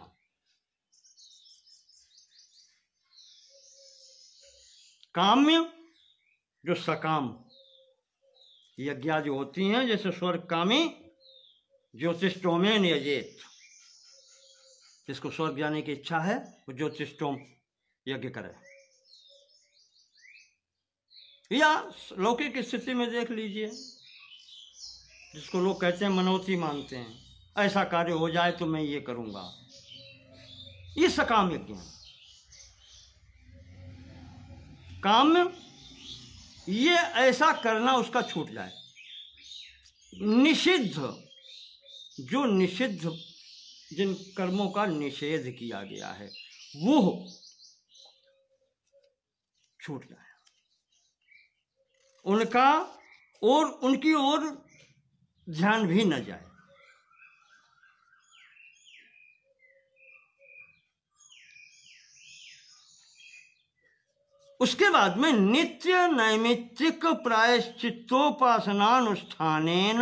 काम्य जो सकाम यज्ञ जो होती हैं, जैसे स्वर्ग कामी ज्योतिष्टोमेन यजेत, जिसको स्वर्ग जाने की इच्छा है वो ज्योतिष्टोम यज्ञ करे। या लौकिक स्थिति में देख लीजिए, जिसको लोग कहते हैं मनोती मानते हैं, ऐसा कार्य हो जाए तो मैं ये करूंगा, ये सकाम यज्ञ। काम्य ये ऐसा करना उसका छूट जाए। निषिद्ध जो निषिद्ध जिन कर्मों का निषेध किया गया है वो छूट जाए, उनका और उनकी ओर ध्यान भी न जाए। उसके बाद में नित्य नैमित्तिक प्रायश्चित्तोपासनानुष्ठानेन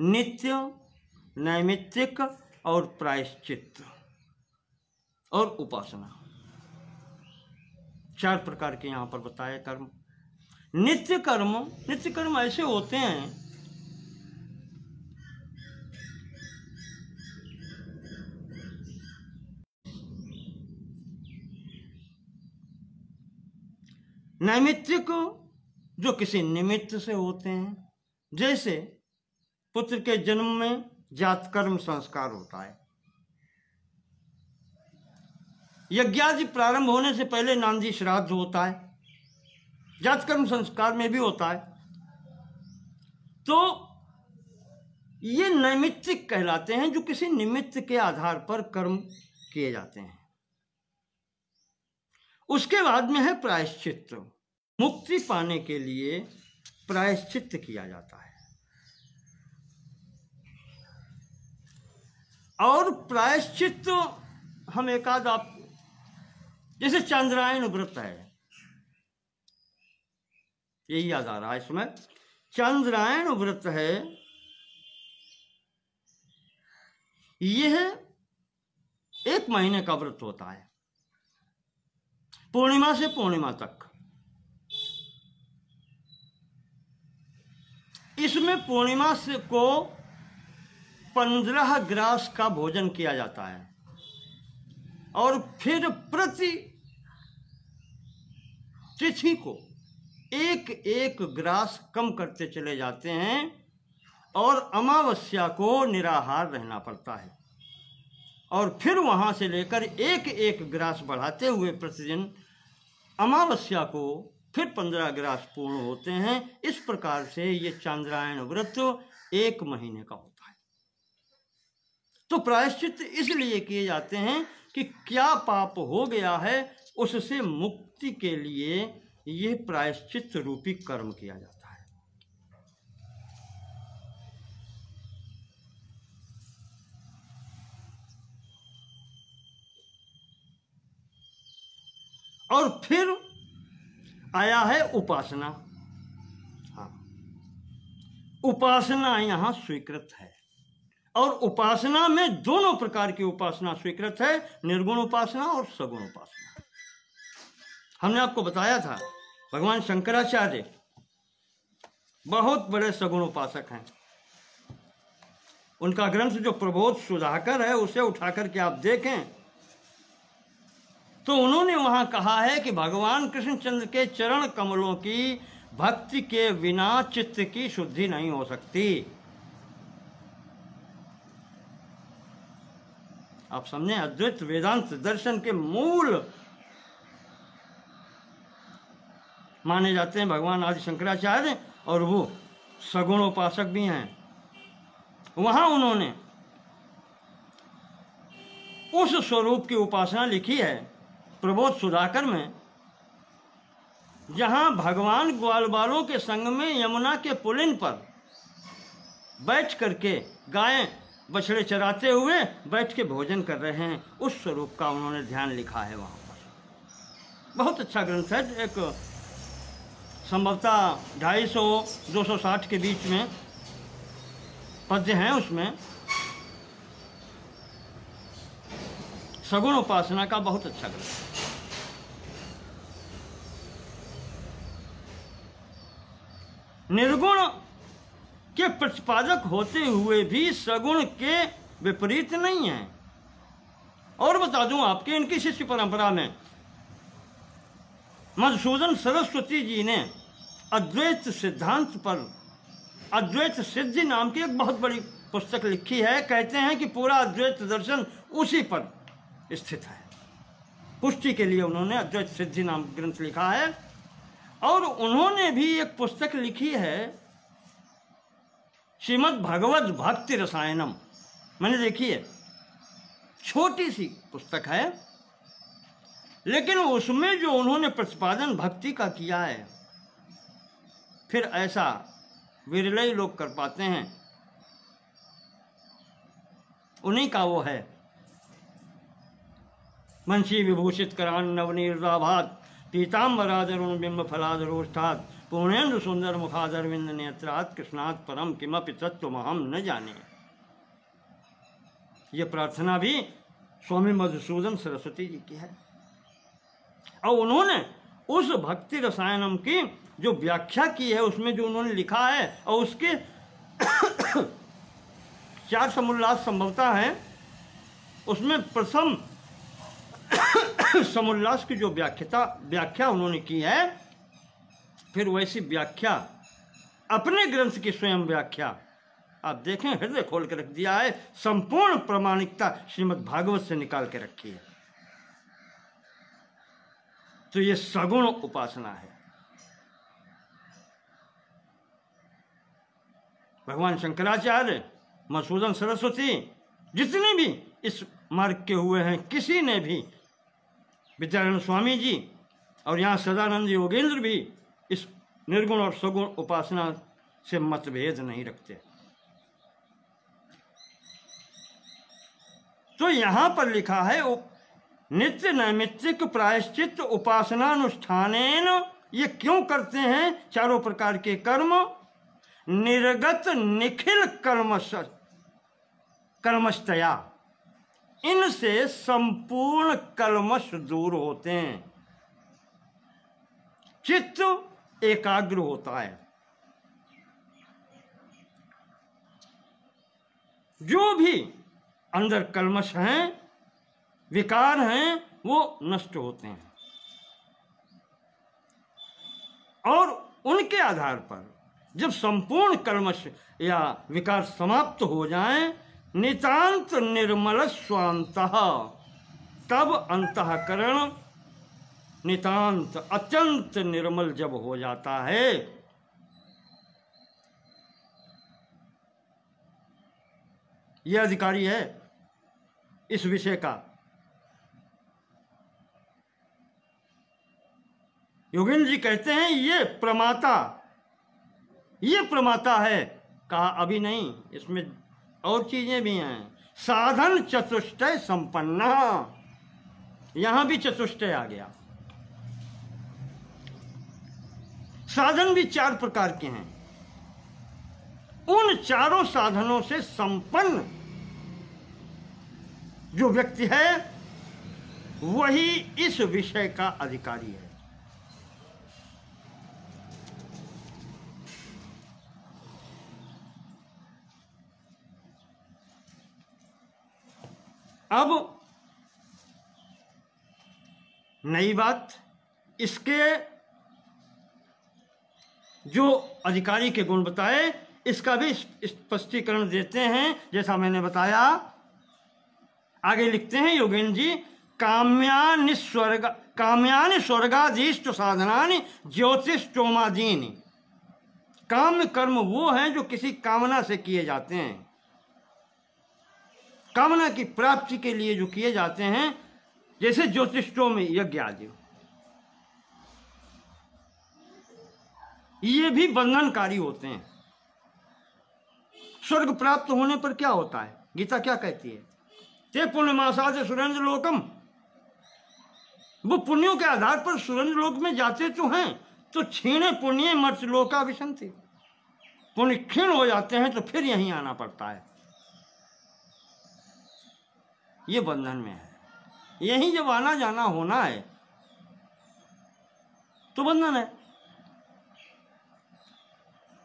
नित्य नैमित्तिक और प्रायश्चित्त और उपासना, 4 प्रकार के यहाँ पर बताए कर्म। नित्य कर्म ऐसे होते हैं नैमित्तिक जो किसी निमित्त से होते हैं, जैसे पुत्र के जन्म में जातकर्म संस्कार होता है, यज्ञादि प्रारंभ होने से पहले नांदी श्राद्ध होता है, जातकर्म संस्कार में भी होता है। तो ये नैमित्तिक कहलाते हैं, जो किसी निमित्त के आधार पर कर्म किए जाते हैं। उसके बाद में है प्रायश्चित्त। मुक्ति पाने के लिए प्रायश्चित्त किया जाता है। और प्रायश्चित्त हम एकाध आप जैसे चंद्रायण व्रत है, यही याद आ रहा है इसमें, चंद्रायण व्रत है, यह 1 महीने का व्रत होता है, पूर्णिमा से पूर्णिमा तक। इसमें पूर्णिमा से को 15 ग्रास का भोजन किया जाता है और फिर प्रति तिथि को 1-1 ग्रास कम करते चले जाते हैं और अमावस्या को निराहार रहना पड़ता है और फिर वहां से लेकर 1-1 ग्रास बढ़ाते हुए प्रतिदिन अमावस्या को फिर 15 ग्रास पूर्ण होते हैं। इस प्रकार से ये चंद्रायण व्रत 1 महीने का होता है। तो प्रायश्चित इसलिए किए जाते हैं कि क्या पाप हो गया है उससे मुक्ति के लिए ये प्रायश्चित रूपी कर्म किया जाता है। और फिर आया है उपासना। हाँ, उपासना यहाँ स्वीकृत है, और उपासना में दोनों प्रकार की उपासना स्वीकृत है, निर्गुण उपासना और सगुण उपासना। हमने आपको बताया था भगवान शंकराचार्य बहुत बड़े सगुण उपासक हैं। उनका ग्रंथ जो प्रबोध सुधाकर है, उसे उठाकर के आप देखें तो उन्होंने वहां कहा है कि भगवान कृष्णचंद्र के चरण कमलों की भक्ति के बिना चित्त की शुद्धि नहीं हो सकती। आप समझे, अद्वैत वेदांत दर्शन के मूल माने जाते हैं भगवान आदि शंकराचार्य, और वो सगुण उपासक भी हैं। वहां उन्होंने उस स्वरूप की उपासना लिखी है प्रबोध सुधाकर में, जहां भगवान ग्वालबालों के संग में यमुना के पुलिन पर बैठ करके गायें बछड़े चराते हुए बैठ के भोजन कर रहे हैं, उस स्वरूप का उन्होंने ध्यान लिखा है वहां पर। बहुत अच्छा ग्रंथ है, एक संभवतः 250-260 के बीच में पद्य हैं। उसमें सगुण उपासना का बहुत अच्छा ग्रंथ है। निर्गुण के प्रतिपादक होते हुए भी सगुण के विपरीत नहीं है। और बता दूं आपके, इनकी शिष्य परंपरा में मधुसूदन सरस्वती जी ने अद्वैत सिद्धांत पर अद्वैत सिद्धि नाम की एक बहुत बड़ी पुस्तक लिखी है। कहते हैं कि पूरा अद्वैत दर्शन उसी पर स्थित है। पुष्टि के लिए उन्होंने अद्वैत सिद्धि नाम ग्रंथ लिखा है। और उन्होंने भी एक पुस्तक लिखी है श्रीमद् भगवद भक्ति रसायनम, मैंने देखी है, छोटी सी पुस्तक है, लेकिन उसमें जो उन्होंने प्रतिपादन भक्ति का किया है, फिर ऐसा विरले ही लोग कर पाते हैं। उन्हीं का वो है मंशी विभूषित करान नवनीर्दाभात पीताम्बरादरुण बिंब फलादरोष्ठात पूर्णेन्द्र सुंदर मुखादरविंद नेत्रात कृष्णात परम किमपि तत्त्वमहं न जाने। ये प्रार्थना भी स्वामी मधुसूदन सरस्वती जी की है। और उन्होंने उस भक्ति रसायनम की जो व्याख्या की है, उसमें जो उन्होंने लिखा है, और उसके 4 समुल्लास संभवता हैं। उसमें प्रथम समुल्लास की जो व्याख्या उन्होंने की है, फिर वैसी व्याख्या अपने ग्रंथ की स्वयं व्याख्या आप देखें, हृदय खोल के रख दिया है। संपूर्ण प्रामाणिकता श्रीमद् भागवत से निकाल के रखी है। तो ये सगुण उपासना है। भगवान शंकराचार्य, मधुसूदन सरस्वती, जितने भी इस मार्ग के हुए हैं, किसी ने भी, विद्यारण्य स्वामी जी और यहाँ सदानंद योगेंद्र भी इस निर्गुण और सगुण उपासना से मतभेद नहीं रखते। तो यहाँ पर लिखा है नित्य नैमित्तिक प्रायश्चित उपासनानुष्ठानेन, ये क्यों करते हैं चारों प्रकार के कर्म? निर्गत निखिल कर्मस्तया, इनसे संपूर्ण कल्मश दूर होते हैं, चित्त एकाग्र होता है, जो भी अंदर कल्मश हैं, विकार हैं, वो नष्ट होते हैं। और उनके आधार पर जब संपूर्ण कल्मश या विकार समाप्त हो जाएं, नितांत निर्मल स्वांतः, तब अंतःकरण नितांत अत्यंत निर्मल जब हो जाता है, यह अधिकारी है इस विषय का। योगेंद्र जी कहते हैं ये प्रमाता है। कहा अभी नहीं, इसमें और चीजें भी हैं। साधन चतुष्टय संपन्ना, यहां भी चतुष्टय आ गया। साधन भी 4 प्रकार के हैं। उन चारों साधनों से संपन्न जो व्यक्ति है वही इस विषय का अधिकारी है। अब नई बात, इसके जो अधिकारी के गुण बताए इसका भी स्पष्टीकरण देते हैं। जैसा मैंने बताया, आगे लिखते हैं योगेंद्र जी, काम्यानि स्वर्गाधीष्ट साधनानि ज्योतिषोमादीनि। काम्य कर्म वो हैं जो किसी कामना से किए जाते हैं, कामना की प्राप्ति के लिए जो किए जाते हैं, जैसे ज्योतिषों में यज्ञ आदि। ये भी बंधनकारी होते हैं। स्वर्ग प्राप्त होने पर क्या होता है, गीता क्या कहती है? ते पुण्यमासाद सुरेंद्र लोकम। वो पुण्यों के आधार पर सुरेंद्र लोक में जाते तो हैं, तो क्षीणे पुण्य मर्त्यलोका विशंति। पुण्य क्षीण हो जाते हैं तो फिर यहीं आना पड़ता है। ये बंधन में है। यहीं जब आना जाना होना है तो बंधन है।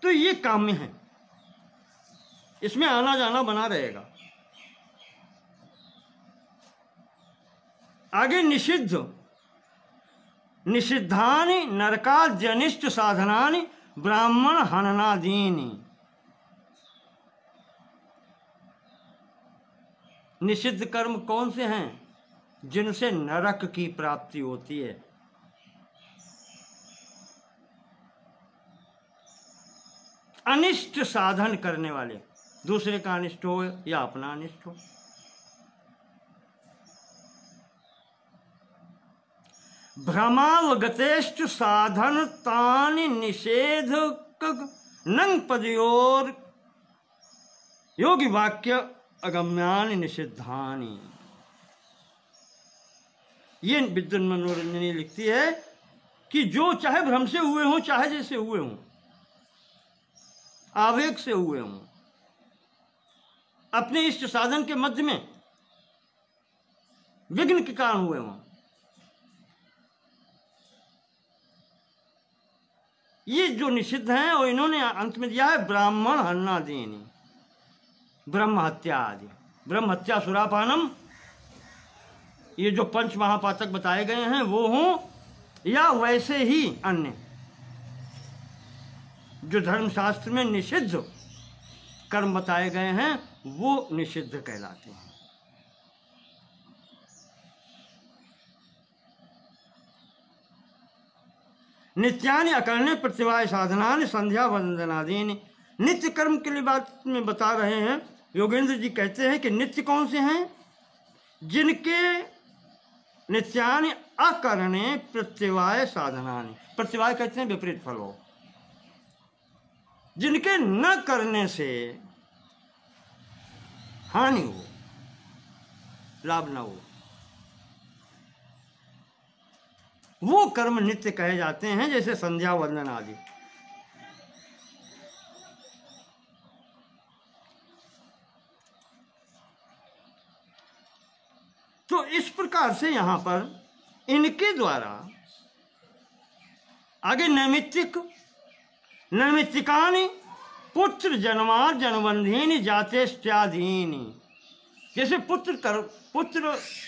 तो ये काम्य है, इसमें आना जाना बना रहेगा। आगे निषिद्धानि नरकाद्यनिष्ट साधनानि ब्राह्मण हननादीनि। निषिद्ध कर्म कौन से हैं? जिनसे नरक की प्राप्ति होती है। अनिष्ट साधन करने वाले, दूसरे का अनिष्ट हो या अपना अनिष्ट हो। भ्रमावगतेष्ट साधन तानि निषेध नंग पदयोर योगी वाक्य अगम्यानि निषिद्धानि। ये विद्युत मनोरंजनी लिखती है कि जो चाहे भ्रम से हुए हों, चाहे जैसे हुए हों, आवेग से हुए हों, अपने इष्ट साधन के मध्य में विघ्न के कारण हुए हों, ये जो निषिद्ध हैं और इन्होंने अंत में दिया है ब्राह्मण हन्नादीनि, ब्रह्म हत्या आदि। ब्रह्म हत्या, सुरापानम, ये जो 5 महापातक बताए गए हैं वो हों, या वैसे ही अन्य जो धर्मशास्त्र में निषिद्ध कर्म बताए गए हैं वो निषिद्ध कहलाते हैं। नित्यानि अकरणे प्रतिवाय साधनानि संध्या वंदनादीनि। नित्य कर्म के लिए बात में बता रहे हैं। योगेंद्र जी कहते हैं कि नित्य कौन से हैं? जिनके नित्यानि अकरणे प्रतिवाय साधनानि। प्रतिवाय कहते हैं विपरीत फल हो, जिनके न करने से हानि हो, लाभ न हो, वो कर्म नित्य कहे जाते हैं, जैसे संध्या वंदन आदि। तो इस प्रकार से यहां पर इनके द्वारा आगे नैमित्तिकानि पुत्र जन्मार्जनबंधीनि जातेष्ट्यादीनि। जैसे पुत्र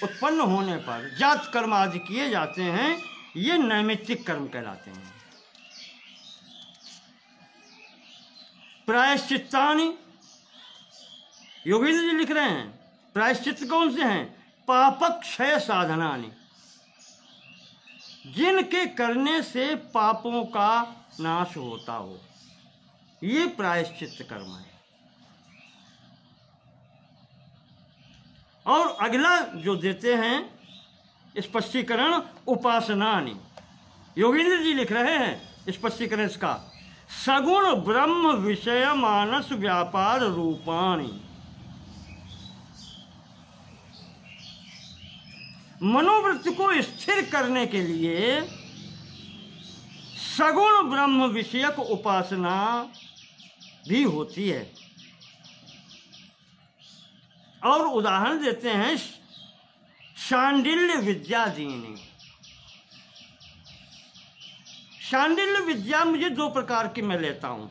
उत्पन्न होने पर जात कर्म आदि किए जाते हैं, ये नैमित्तिक कर्म कहलाते हैं। प्रायश्चित्तानि, योगेंद्र जी लिख रहे हैं, प्रायश्चित कौन से हैं? पापक्षय साधनानि, जिनके करने से पापों का नाश होता हो, ये प्रायश्चित कर्म है। और अगला जो देते हैं स्पष्टीकरण, उपासनानि। योगेंद्र जी लिख रहे हैं स्पष्टीकरण इसका, सगुण ब्रह्म विषय मानस व्यापार रूपाणी, मनोवृत्ति को स्थिर करने के लिए सगुण ब्रह्म विषयक उपासना भी होती है। और उदाहरण देते हैं शांडिल्य विद्या जी ने। शांडिल्य विद्या मुझे दो प्रकार की मैं लेता हूं।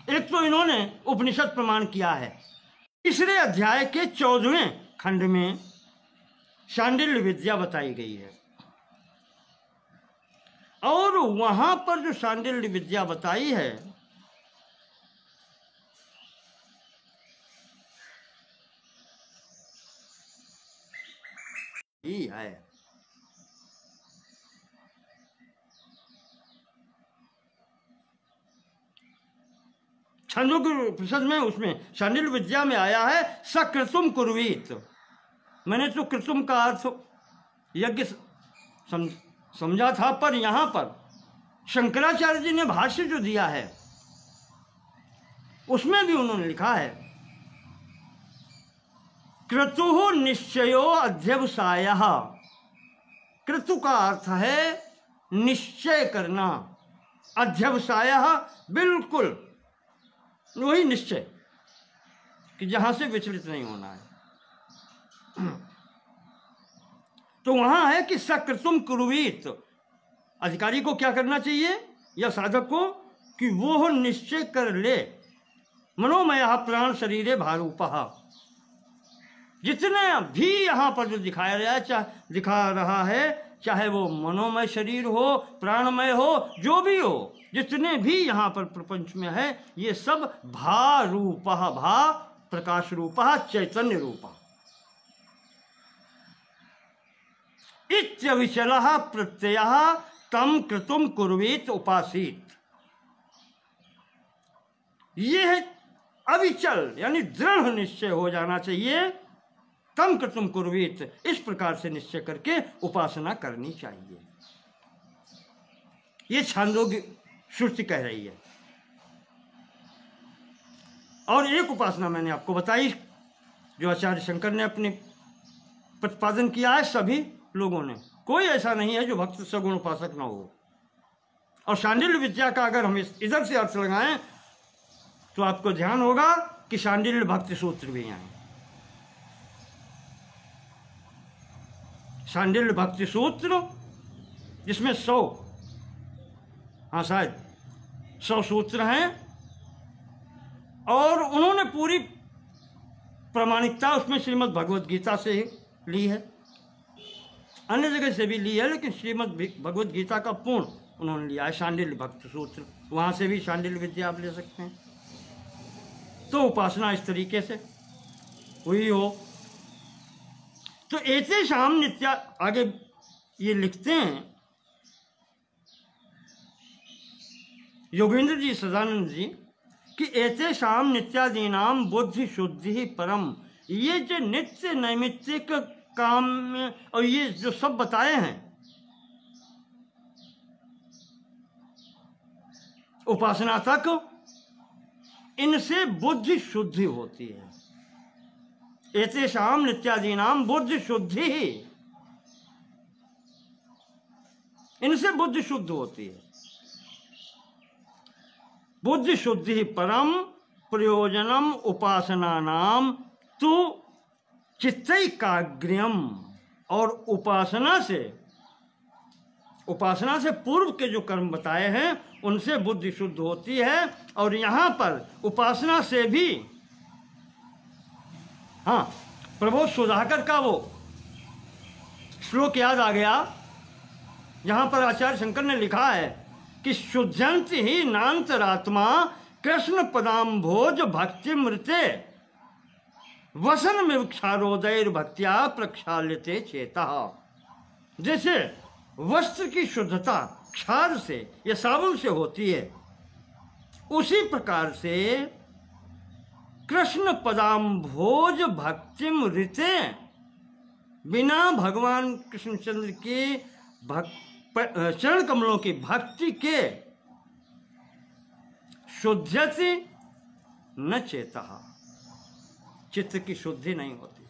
एक तो इन्होंने उपनिषद प्रमाण किया है, तीसरे अध्याय के 14वें खंड में शांडिल्य विद्या बताई गई है, और वहां पर जो शांडिल्य विद्या बताई है ही है। छंदों के उपनिषद में उसमें शांडिल्य विद्या में आया है सकृतुम कुर्वीत। मैंने तो कृतुम का अर्थ यज्ञ समझा था, पर यहां पर शंकराचार्य जी ने भाष्य जो दिया है उसमें भी उन्होंने लिखा है क्रतुः निश्चयो अध्यवसायः। क्रतु का अर्थ है निश्चय करना, अध्यवसायः बिल्कुल वही निश्चय कि जहां से विचलित नहीं होना है। तो वहां है कि सकृतुम कुर्वीत, अधिकारी को क्या करना चाहिए या साधक को, कि वो निश्चय कर ले मनोमय प्राण शरीरे भारूपः। जितने भी यहाँ पर जो दिखा रहा है, चाहे वो मनोमय शरीर हो, प्राणमय हो, जो भी हो, जितने भी यहाँ पर प्रपंच में है, ये सब भारूपः, भा प्रकाश रूपः, चैतन्य रूपः। इत्यविचलः प्रत्ययः तम कृतुम कुर्वीत उपासीत। यह अविचल यानी दृढ़ निश्चय हो जाना चाहिए, तम कृतुम कुर्वीत, इस प्रकार से निश्चय करके उपासना करनी चाहिए। ये छांदोग्य श्रुति कह रही है। और एक उपासना मैंने आपको बताई जो आचार्य शंकर ने अपने प्रतिपादन किया है, सभी लोगों ने, कोई ऐसा नहीं है जो भक्त सगुण उपासक न हो। और शांडिल्य विद्या का अगर हम इधर से अर्थ लगाएं तो आपको ध्यान होगा कि शांडिल्य भक्ति सूत्र भी आए। शांडिल्य भक्ति सूत्र जिसमें 100, हाँ शायद 100 सूत्र हैं, और उन्होंने पूरी प्रामाणिकता उसमें श्रीमद् भगवद गीता से ली है, अन्य जगह से भी ली है, लेकिन श्रीमद् भगवद गीता का पूर्ण उन्होंने लिया है शांडिल्य भक्ति सूत्र। वहाँ से भी शांडिल्य विद्या आप ले सकते हैं। तो उपासना इस तरीके से हुई हो। तो ऐसे शाम नित्या, आगे ये लिखते हैं योगेंद्र जी सदानंद जी कि ऐसे शाम नित्यादीनाम बुद्धि शुद्धि परम। ये जो नित्य नैमित्तिक काम में और ये जो सब बताए हैं उपासना तक, इनसे बुद्धि शुद्धि होती है। एतेषाम नित्यादीनाम बुद्धि शुद्धि, इनसे बुद्धि शुद्ध होती है। बुद्धि शुद्धि परम प्रयोजनम उपासना नाम तो चित्तैकाग्र्यम। और उपासना से पूर्व के जो कर्म बताए हैं उनसे बुद्धि शुद्ध होती है। और यहाँ पर उपासना से भी, हाँ, प्रबोध सुधाकर का वो श्लोक याद आ गया, जहाँ पर आचार्य शंकर ने लिखा है कि शुद्धंत ही नान्तरात्मा कृष्ण पदाम्भोज भक्ति मृते वसन में क्षारोदय भक्त्या प्रक्षाल्यते चेता। जैसे वस्त्र की शुद्धता क्षार से या साबुन से होती है, उसी प्रकार से कृष्ण पदाम्भोज भक्तिम ऋते, बिना भगवान कृष्णचंद्र के चरण कमलों की भक्ति के शुद्धति न चेता, चित्त की शुद्धि नहीं होती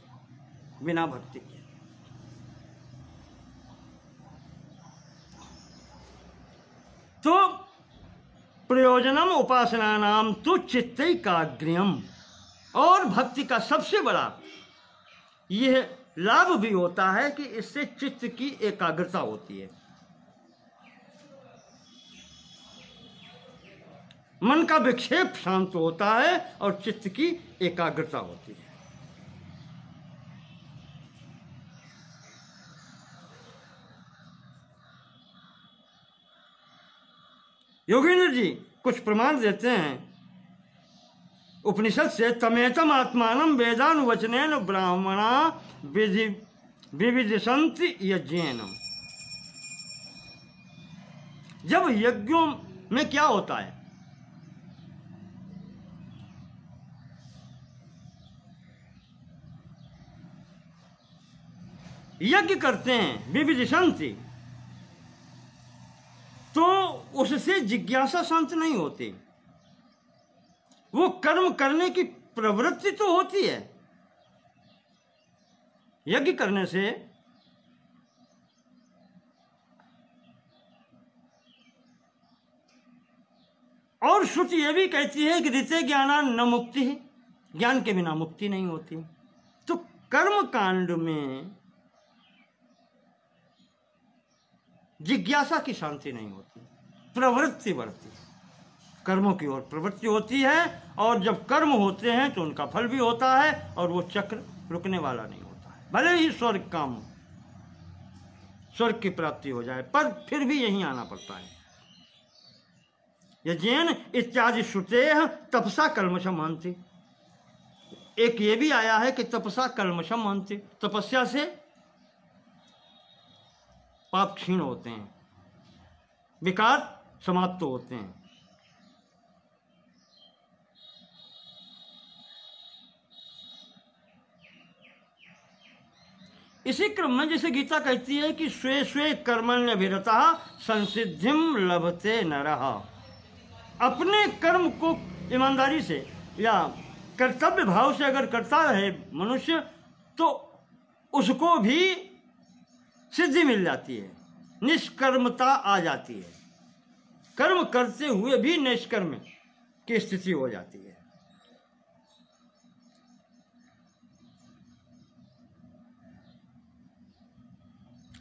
बिना भक्ति के। तो प्रयोजनम उपासना नाम तो चित्तैकाग्र्यम, और भक्ति का सबसे बड़ा यह लाभ भी होता है कि इससे चित्त की एकाग्रता होती है, मन का विक्षेप शांत होता है और चित्त की एकाग्रता होती है। योगेंद्र जी कुछ प्रमाण देते हैं उपनिषद से। तमेतम आत्मानम वेदानुवचनेन ब्राह्मणा विविदिशन्ति यज्ञेन। जब यज्ञों में क्या होता है, यज्ञ करते हैं विविदिशन्ति, तो उससे जिज्ञासा शांत नहीं होती, वो कर्म करने की प्रवृत्ति तो होती है यज्ञ करने से, और श्रुति यह भी कहती है कि ऋते ज्ञाना न मुक्ति है, ज्ञान के बिना मुक्ति नहीं होती। तो कर्म कांड में जिज्ञासा की शांति नहीं होती, प्रवृत्ति बढ़ती है, कर्मों की ओर प्रवृत्ति होती है, और जब कर्म होते हैं तो उनका फल भी होता है और वो चक्र रुकने वाला नहीं होता है। भले ही स्वर्ग काम हो, स्वर्ग की प्राप्ति हो जाए, पर फिर भी यहीं आना पड़ता है। यज्ञेन इत्यादि श्रुतेः तपसा कल्मषम हन्ति। एक ये भी आया है कि तपसा कल्मषम हन्ति, तपस्या से पाप क्षीण होते हैं, विकार समाप्त होते हैं। इसी क्रम में जैसे गीता कहती है कि स्वे स्वे कर्मण्यभिरतः संसिद्धिम लभते नरः। अपने कर्म को ईमानदारी से या कर्तव्य भाव से अगर करता रहे मनुष्य, तो उसको भी सिद्धि मिल जाती है, निष्कर्मता आ जाती है, कर्म करते हुए भी निष्कर्म की स्थिति हो जाती है।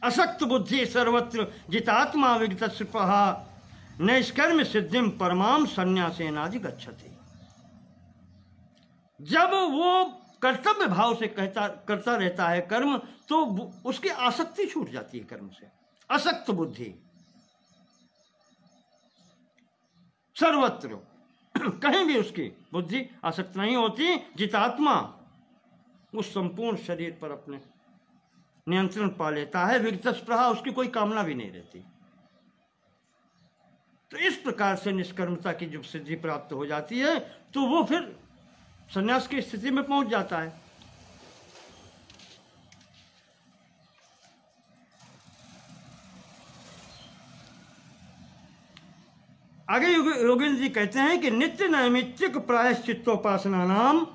असक्त बुद्धि सर्वत्र जितात्मा विगत श्रुपहा नैष्कर्म सिद्धिम परमाम संन्यासेनादि गच्छति। जब वो कर्तव्य भाव से करता रहता है कर्म, तो उसकी आसक्ति छूट जाती है कर्म से। असक्त बुद्धि सर्वत्र कहीं भी उसकी बुद्धि आसक्त नहीं होती। जितात्मा उस संपूर्ण शरीर पर अपने नियंत्रण पा लेता है, विगतस्पृहा उसकी कोई कामना भी नहीं रहती। तो इस प्रकार से निष्कर्मता की जब सिद्धि प्राप्त हो जाती है, तो वो फिर संन्यास की स्थिति में पहुंच जाता है। आगे योगेंद्र जी कहते हैं कि नित्य नैमित्तिक प्रायश्चित्तोपासना नाम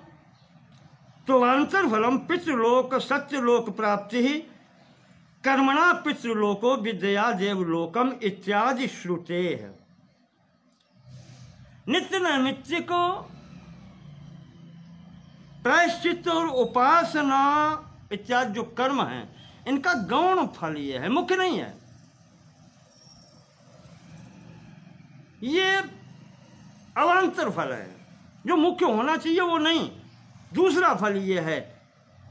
तो अंतर्फलम पितृलोक सत्यलोक प्राप्ति ही कर्मणा पितृलोको विद्या देवलोकम इत्यादि श्रुते है। नित्य नैमित्तिक प्रायश्चित्त और उपासना इत्यादि जो कर्म हैं, इनका गौण फल ये है, मुख्य नहीं है। ये अवान्तर फल है, जो मुख्य होना चाहिए वो नहीं। दूसरा फल ये है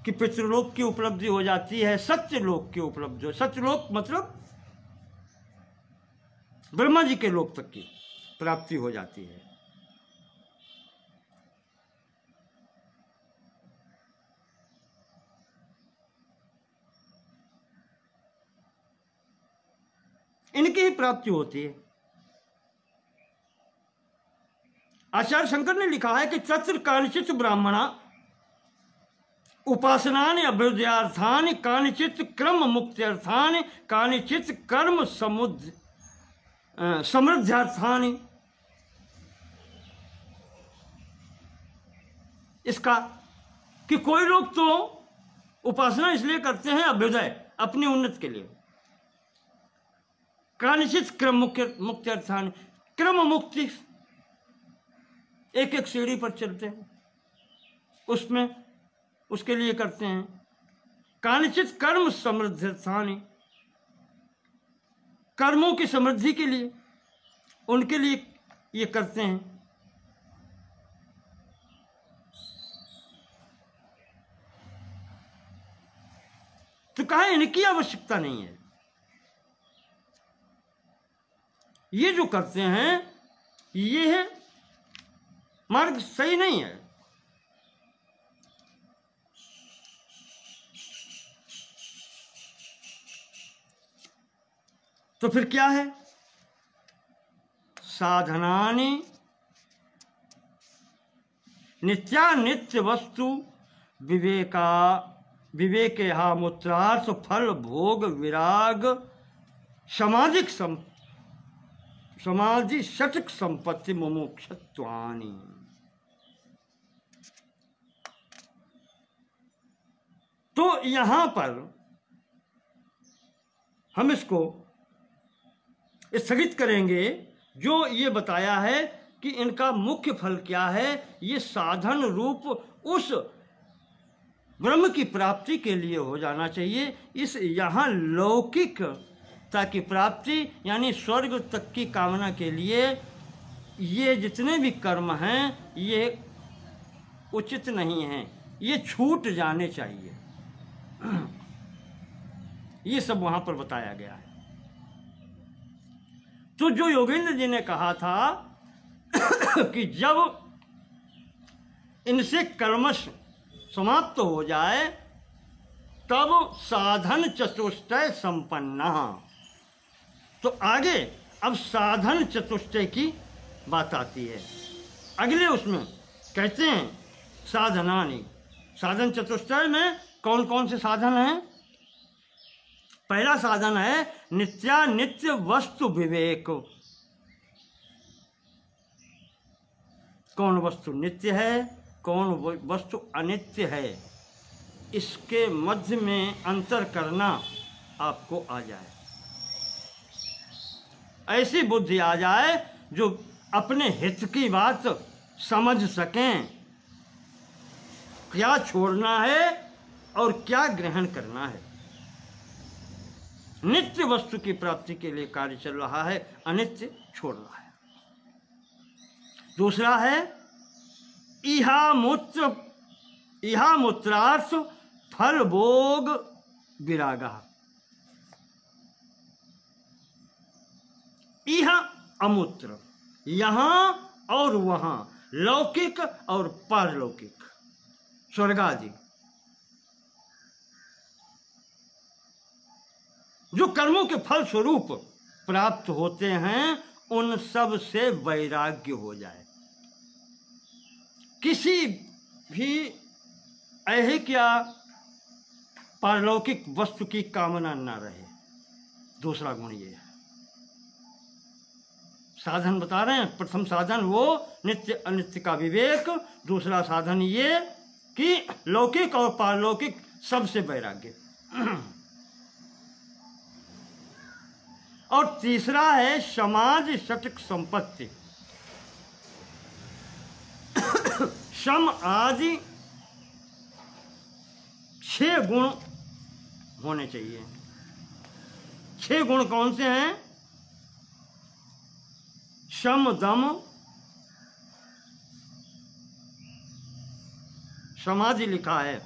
कि पितृलोक की उपलब्धि हो जाती है, सत्यलोक की उपलब्धि हो। सत्यलोक मतलब ब्रह्मा जी के लोक तक की प्राप्ति हो जाती है। इनकी ही प्राप्ति होती है। आचार्य शंकर ने लिखा है कि तत्र कालचित ब्राह्मणा उपासनानि अभ्युदयार्थानि कानिचित् क्रम मुक्त्यर्थानि कानिचित् कर्म समृद्ध्यर्थानि। इसका कि कोई लोग तो उपासना इसलिए करते हैं अभ्युदय, अपनी उन्नति के लिए। कानिचित क्रम मुक्त्यर्थानि, क्रम मुक्ति, एक एक सीढ़ी पर चलते हैं, उसमें उसके लिए करते हैं। कानिचित कर्म समृद्ध्यर्थानि, कर्मों की समृद्धि के लिए, उनके लिए ये करते हैं। तो कहा इनकी आवश्यकता नहीं है, ये जो करते हैं ये है मार्ग सही नहीं है। तो फिर क्या है? साधनानि नित्यानित्य वस्तु विवेकेहा मूत्रार्थ फल भोग विराग समाधि षटक संपत्ति मुमुक्षत्वानि। तो यहां पर हम इसको स्थगित करेंगे। जो ये बताया है कि इनका मुख्य फल क्या है, ये साधन रूप उस ब्रह्म की प्राप्ति के लिए हो जाना चाहिए। इस यहाँ लौकिकता की प्राप्ति यानी स्वर्ग तक की कामना के लिए ये जितने भी कर्म हैं ये उचित नहीं हैं, ये छूट जाने चाहिए। ये सब वहाँ पर बताया गया है। तो जो योगेंद्र जी ने कहा था कि जब इनसे कर्मश समाप्त हो जाए तब साधन चतुष्टय संपन्न। तो आगे अब साधन चतुष्टय की बात आती है। अगले उसमें कहते हैं साधनानि, साधन चतुष्टय में कौन कौन से साधन हैं? पहला साधन है नित्यानित्य वस्तु विवेक। कौन वस्तु नित्य है, कौन वस्तु अनित्य है, इसके मध्य में अंतर करना आपको आ जाए, ऐसी बुद्धि आ जाए जो अपने हित की बात समझ सकें, क्या छोड़ना है और क्या ग्रहण करना है। नित्य वस्तु की प्राप्ति के लिए कार्य चल रहा है, अनित्य छोड़ रहा है। दूसरा है इहा मूत्रार्थ फल भोग विरागा। इहा अमूत्र, यहां और वहां, लौकिक और पारलौकिक, स्वर्गादि जो कर्मों के फल स्वरूप प्राप्त होते हैं उन सब से वैराग्य हो जाए। किसी भी ऐहिक या पारलौकिक वस्तु की कामना न रहे। दूसरा गुण ये है। साधन बता रहे हैं, प्रथम साधन वो नित्य अनित्य का विवेक, दूसरा साधन ये कि लौकिक और पारलौकिक सबसे वैराग्य, और तीसरा है समाज षटक संपत्ति। सम आदि 6 गुण होने चाहिए। 6 गुण कौन से हैं? शम दम, समाधि लिखा है,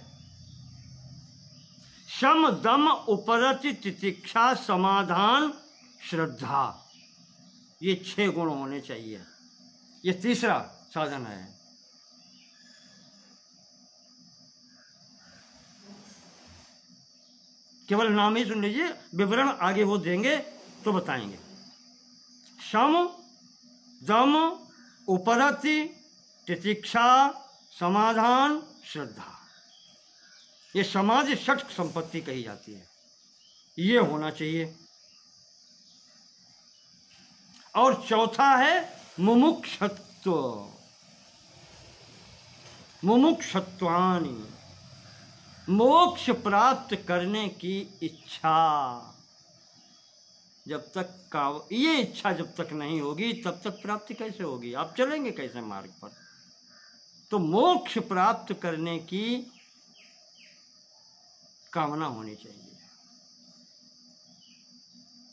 शम दम उपरति तितिक्षा समाधान श्रद्धा, ये 6 गुण होने चाहिए। ये तीसरा साधन है। केवल नाम ही सुन लीजिए, विवरण आगे वो देंगे तो बताएंगे। शम दम उपरति तितिक्षा समाधान श्रद्धा, ये समाज षट संपत्ति कही जाती है, ये होना चाहिए। और चौथा है मुमुक्षत्व, मुमुक्षत्वानि, मोक्ष प्राप्त करने की इच्छा। जब तक ये इच्छा जब तक नहीं होगी तब तक प्राप्ति कैसे होगी, आप चलेंगे कैसे मार्ग पर। तो मोक्ष प्राप्त करने की कामना होनी चाहिए।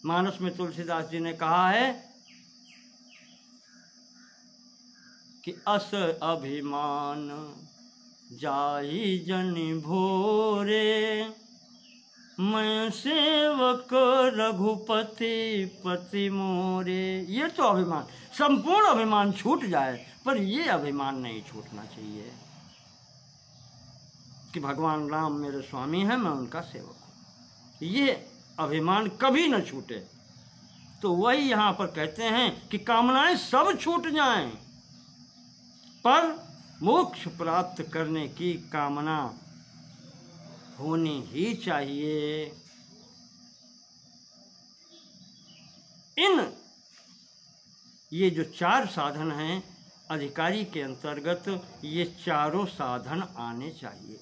मानस में तुलसीदास जी ने कहा है कि अस अभिमान जाई जन भोरे, मैं सेवक रघुपति पति मोरे। ये तो अभिमान, संपूर्ण अभिमान छूट जाए, पर ये अभिमान नहीं छूटना चाहिए कि भगवान राम मेरे स्वामी हैं, मैं उनका सेवक हूँ। ये अभिमान कभी न छूटे। तो वही यहाँ पर कहते हैं कि कामनाएं सब छूट जाएं, पर मोक्ष प्राप्त करने की कामना होनी ही चाहिए। ये जो 4 साधन हैं अधिकारी के अंतर्गत, ये चारों साधन आने चाहिए।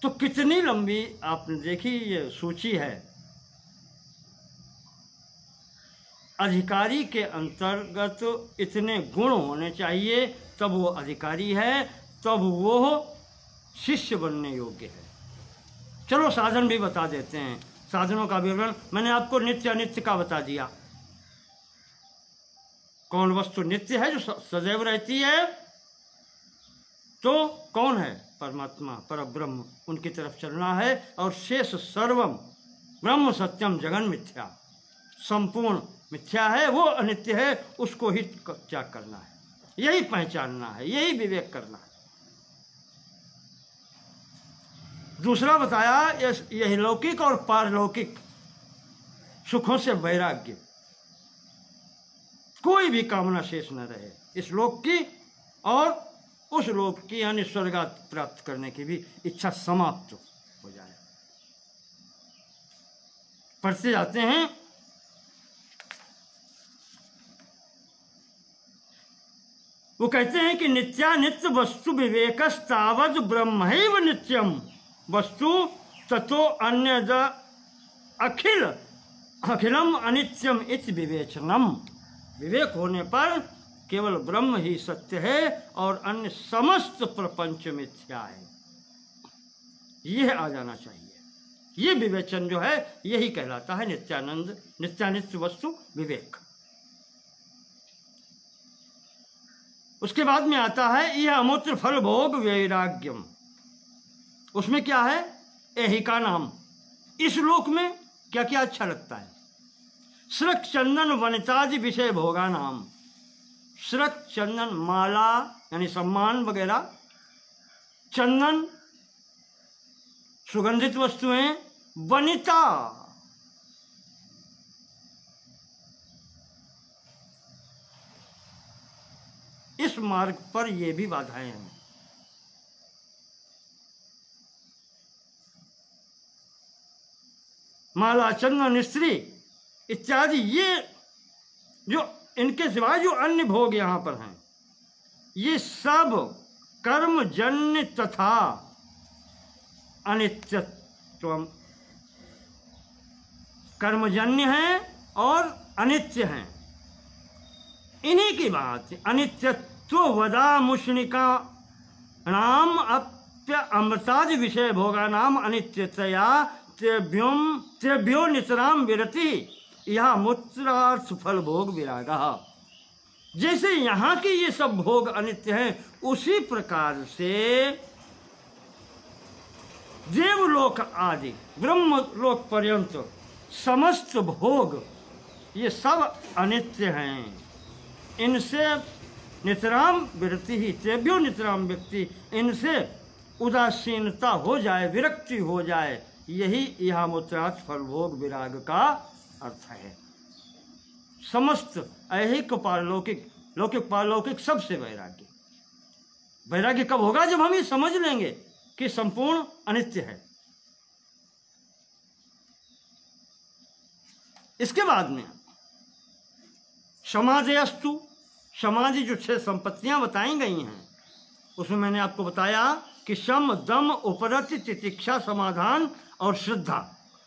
तो कितनी लंबी आपने देखी ये सूची है। अधिकारी के अंतर्गत इतने गुण होने चाहिए, तब वो अधिकारी है, तब वो शिष्य बनने योग्य है। चलो साधन भी बता देते हैं। साधनों का विवरण मैंने आपको नित्य अनित्य का बता दिया। कौन वस्तु नित्य है जो सदैव रहती है, तो कौन है? परमात्मा, परब्रह्म, उनकी तरफ चलना है। और शेष सर्वम ब्रह्म सत्यम जगन मिथ्या, संपूर्ण मिथ्या है, वो अनित्य है, उसको ही त्याग करना है, यही पहचानना है, यही विवेक करना है। दूसरा बताया यह लौकिक और पारलौकिक सुखों से वैराग्य, कोई भी कामना शेष न रहे, इस लोक की और उस लोक की यानी स्वर्गात प्राप्त करने की भी इच्छा समाप्त हो जाए। पढ़ते जाते हैं। वो कहते हैं कि नित्यानित्य वस्तु विवेकस्तावद ब्रह्मैव नित्यम वस्तु ततो अन्यद अखिल अखिलम अनित्यम इति विवेचनम। विवेक होने पर केवल ब्रह्म ही सत्य है और अन्य समस्त प्रपंच मिथ्या है, यह आ जाना चाहिए। ये विवेचन जो है यही कहलाता है नित्यानंद, नित्यानित्य वस्तु विवेक। उसके बाद में आता है यह अमूत्र फल भोग वैराग्यम। उसमें क्या है? एहिका नाम, इस लोक में क्या क्या अच्छा लगता है। श्रक चंदन वनितादि विषय भोगा नाम। श्रक चंदन माला यानी सम्मान वगैरह, चंदन सुगंधित वस्तुएं, वनिता इस मार्ग पर ये भी बाधाएं हैं। माला चंदन स्त्री इत्यादि, ये जो इनके सिवाय जो अन्य भोग यहाँ पर हैं, ये सब कर्मजन्य तथा अनित्यत्व, कर्मजन्य हैं और अनित्य हैं। इन्हीं की बात, अनित्यत्व वदा मुष्णिका नाम अप्य अमृतादि विषय भोगा नाम अनित्यतया तेभ्यो नितराम विरति यह मूत्रार्थ फल भोग विरागा। जैसे यहाँ के ये सब भोग अनित्य हैं, उसी प्रकार से देवलोक आदि ब्रह्मलोक पर्यंत समस्त भोग ये सब अनित्य हैं। इनसे नितराम विरति ही, तेभ्यो नितराम व्यक्ति, इनसे उदासीनता हो जाए, विरक्ति हो जाए, यही यह मूत्रार्थ फल भोग विराग का अर्थ है। समस्त ऐहिक पारलौकिक, लौकिक पारलौकिक सबसे वैराग्य। वैराग्य कब होगा? जब हम ये समझ लेंगे कि संपूर्ण अनित्य है। इसके बाद में समाधेयस्तु, समाधि जो 6 संपत्तियां बताई गई हैं उसमें मैंने आपको बताया कि शम, दम, उपरति, तितिक्षा, समाधान और श्रद्धा।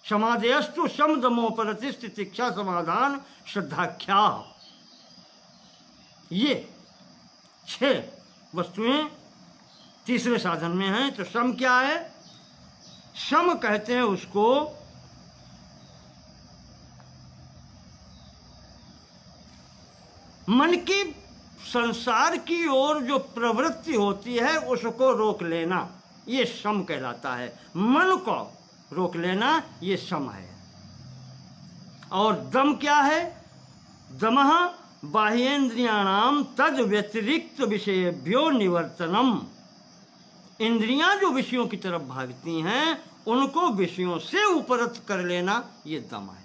समाधेयस्तु शम, दम, उपरति, तितिक्षा, समाधान, श्रद्धाख्या, ये 6 वस्तुएं तीसरे साधन में हैं। तो शम क्या है? शम कहते हैं उसको मन की संसार की ओर जो प्रवृत्ति होती है उसको रोक लेना, ये शम कहलाता है। मन को रोक लेना ये शम है। और दम क्या है? दमः बाह्येन्द्रियाणाम तद व्यतिरिक्त विषयेभ्यो निवर्तनम, इंद्रियां जो विषयों की तरफ भागती हैं उनको विषयों से उपरत कर लेना, ये दम है।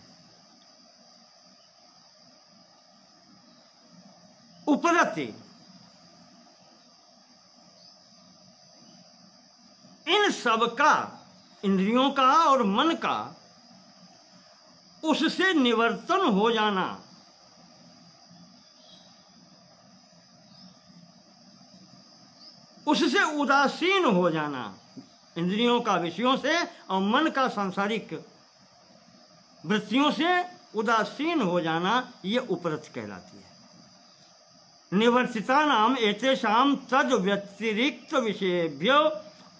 उपरति, इन सब का, इंद्रियों का और मन का उससे निवर्तन हो जाना, उससे उदासीन हो जाना, इंद्रियों का विषयों से और मन का सांसारिक वृत्तियों से उदासीन हो जाना, ये उपरति कहलाती है। निवर्तिता नाम एतेषाम तद व्यतिरिक्त विषयेभ्यो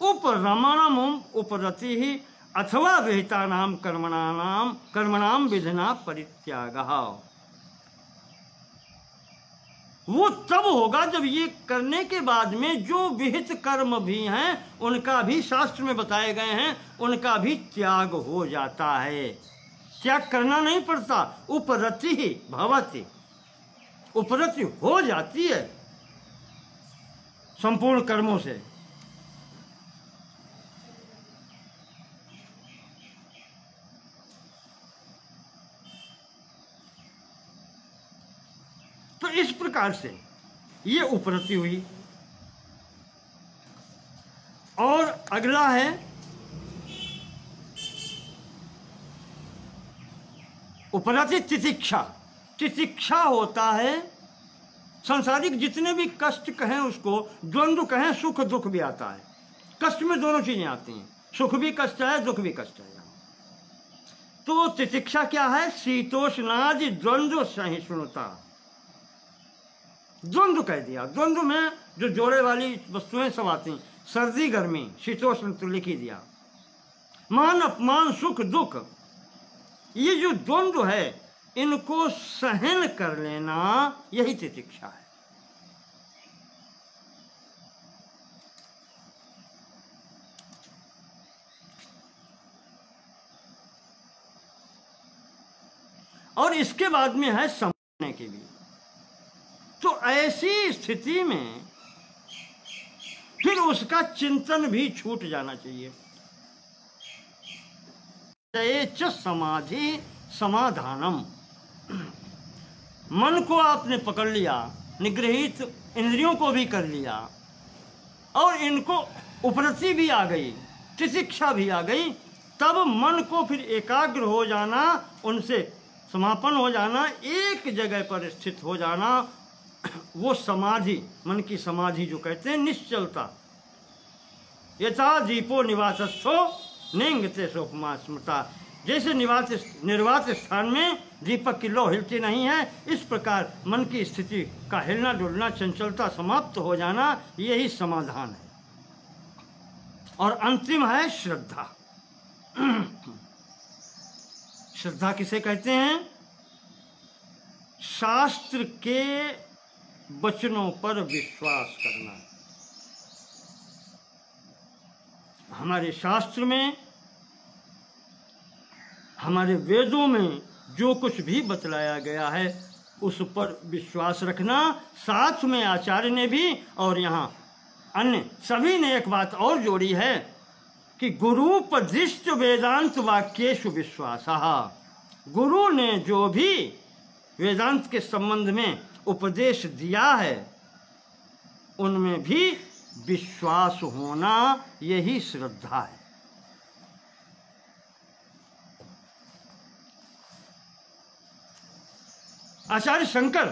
उपरमणम उपरति ही अथवा विहिता नाम कर्मणाम विधिना परित्यागः। वो तब होगा जब ये करने के बाद में जो विहित कर्म भी हैं उनका भी शास्त्र में बताए गए हैं, उनका भी त्याग हो जाता है। त्याग करना नहीं पड़ता, उपरति ही भवति, उपरति हो जाती है संपूर्ण कर्मों से। तो इस प्रकार से ये उपरति हुई। और अगला है उपरति तितिक्षा। तितिक्षा होता है संसारिक जितने भी कष्ट कहें, उसको द्वंद्व कहें, सुख दुख भी आता है। कष्ट में दोनों चीजें आती हैं, सुख भी कष्ट है, दुख भी कष्ट है। तो तितिक्षा क्या है? शीतोष्णादि द्वंद्व सहिष्णुता। द्वंद्व कह दिया, द्वंद्व में जो जोड़े वाली वस्तुएं सब आती हैं, सर्दी गर्मी, शीतोष्ण तो लिख ही दिया, मान अपमान, सुख दुख, ये जो द्वंद्व है इनको सहन कर लेना, यही तितिक्षा है। और इसके बाद में है समझने की भी। तो ऐसी स्थिति में फिर उसका चिंतन भी छूट जाना चाहिए। च समाधि समाधानम, मन को आपने पकड़ लिया, निग्रहित इंद्रियों को भी कर लिया और इनको उपरति भी आ गई, तितिक्षा भी आ गई, तब मन को फिर एकाग्र हो जाना, उनसे समापन हो जाना, एक जगह पर स्थित हो जाना, वो समाधि, मन की समाधि जो कहते हैं निश्चलता। यथा दीपो निवासस्थो नेंगते सोपमा स्मृता, जैसे निर्वात स्थान में दीपक की लौ हिलती नहीं है, इस प्रकार मन की स्थिति का हिलना डुलना, चंचलता समाप्त हो जाना, यही समाधान है। और अंतिम है श्रद्धा। श्रद्धा किसे कहते हैं? शास्त्र के वचनों पर विश्वास करना। हमारे शास्त्र में, हमारे वेदों में जो कुछ भी बतलाया गया है उस पर विश्वास रखना। साथ में आचार्य ने भी और यहाँ अन्य सभी ने एक बात और जोड़ी है कि गुरुपदिष्ट वेदांत वाक्येषु विश्वासः। गुरु ने जो भी वेदांत के संबंध में उपदेश दिया है उनमें भी विश्वास होना यही श्रद्धा है। आचार्य शंकर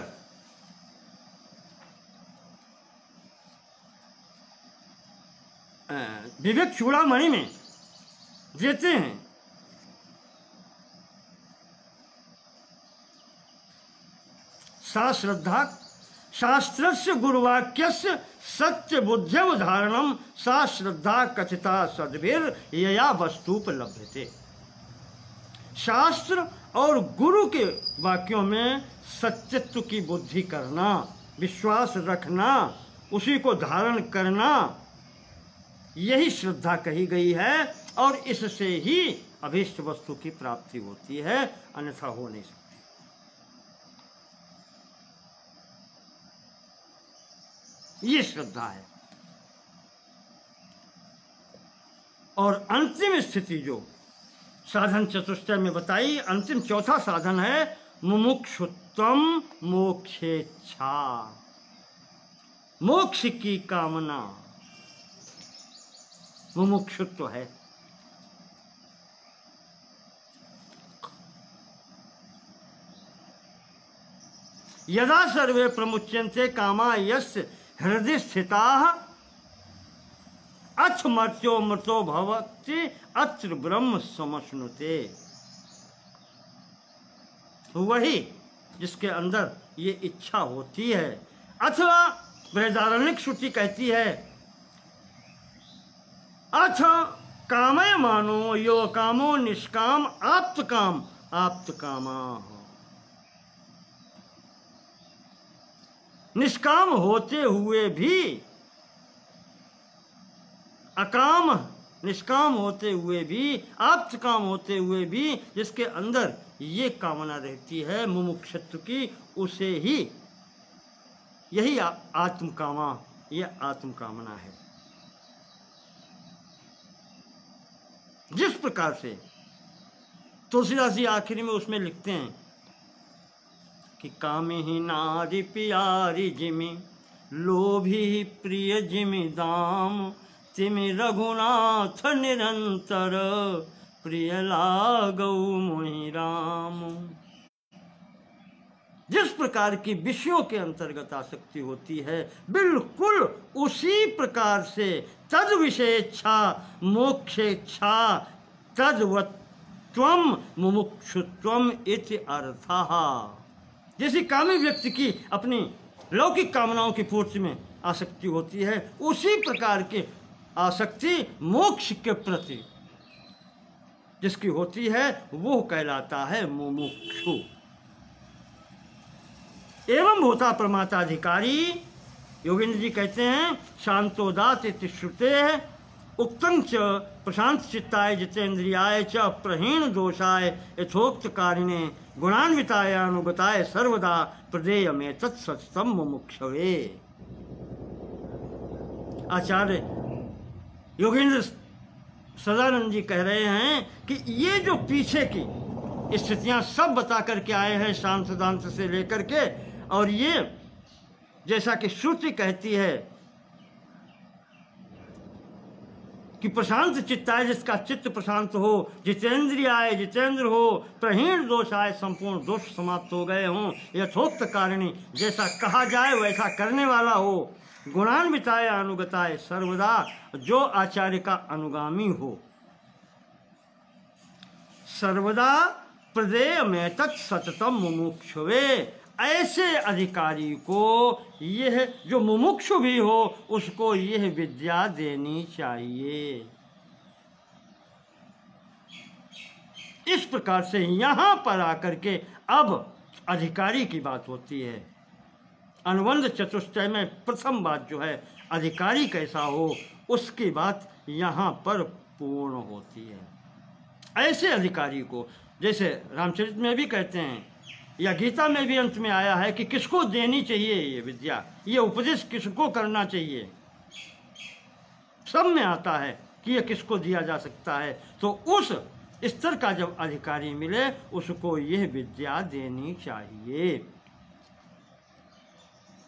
विवेक चूड़ामणि में देते हैं, सा श्रद्धा शास्त्रस्य गुरुवाक्यस्य सत्य बुद्ध्यवधारणम सा श्रद्धा कथिता सद्भिर यया वस्तुपलभ्यते। शास्त्र और गुरु के वाक्यों में सत्यत्व की बुद्धि करना, विश्वास रखना, उसी को धारण करना, यही श्रद्धा कही गई है और इससे ही अभीष्ट वस्तु की प्राप्ति होती है, अन्यथा हो नहीं सकती। ये श्रद्धा है। और अंतिम स्थिति जो साधन चतुष्टय में बताई, अंतिम चौथा साधन है मुमुक्षुत्वम मोक्षेच्छा, मोक्ष की कामना मुमुक्षुत्व है। यदा सर्वे प्रमुच्यन्ते कामा यस्य हृदय स्थिताः अथ मर्त्यो मृतो भवति अत्र ब्रह्म समश्नुते। वही जिसके अंदर ये इच्छा होती है, अथवा बृहदारण्यक श्रुति कहती है अथ कामय मानो यो कामो निष्काम आप्त कामा। निष्काम होते हुए भी, अकाम निष्काम होते हुए भी, आप्त काम होते हुए भी जिसके अंदर ये कामना रहती है मुमुक्षुत्व की, उसे ही यही आत्मकामा, ये आत्मकामना है। जिस प्रकार से तुलसीदास जी आखिरी में उसमें लिखते हैं कि कामी ही नारी प्यारी जिमि लोभी प्रिय जिमि दाम तिमि रघुनाथ निरंतर प्रिय लागौ मोहि राम। जिस प्रकार की विषयों के अंतर्गत आसक्ति होती है, बिल्कुल उसी प्रकार से तद विषयेच्छा मोक्षेच्छा तद्वत्त्वम मुमुक्षुत्वम इति अर्थः। जैसे कामी व्यक्ति की अपनी लौकिक कामनाओं की पूर्ति में आसक्ति होती है, उसी प्रकार की आसक्ति मोक्ष के प्रति जिसकी होती है वो कहलाता है मुमुक्षु। एवं भूता परमाताधिकारी योगेंद्र जी कहते हैं शांतोदात इति श्रुतेः उक्तं च प्रशांत चित्ताय जितेन्द्रियाय च प्रहीण दोषाय यथोक्त कारिणे गुणान्विताय अनुगताय सर्वदा प्रदेयमे तत्सत्तम मुमुक्षवे। आचार्य योगेंद्र सदानंद जी कह रहे हैं कि ये जो पीछे की स्थितियां सब बता करके आए हैं शांत दांत से लेकर के, और ये जैसा कि श्रुति कहती है कि प्रशांत चित्ताय, जिसका चित्त प्रशांत हो, जितेंद्रियाय जितेंद्र हो, प्रहीण दोषाय संपूर्ण दोष समाप्त हो गए हों, यथोक्त कारिणी जैसा कहा जाए वैसा करने वाला हो, गुणान्विताय अनुगताय सर्वदा जो आचार्य का अनुगामी हो, सर्वदा प्रदेय में तत्सततम मुमुक्षुवे। ऐसे अधिकारी को यह जो मुमुक्षु भी हो उसको यह विद्या देनी चाहिए। इस प्रकार से यहाँ पर आकर के अब अधिकारी की बात होती है। अनुबंध चतुष्टय में प्रथम बात जो है अधिकारी कैसा हो उसकी बात यहाँ पर पूर्ण होती है। ऐसे अधिकारी को, जैसे रामचरित में भी कहते हैं या गीता में भी अंत में आया है कि किसको देनी चाहिए ये विद्या, ये उपदेश किसको करना चाहिए, सब में आता है कि ये किसको दिया जा सकता है। तो उस स्तर का जब अधिकारी मिले उसको यह विद्या देनी चाहिए।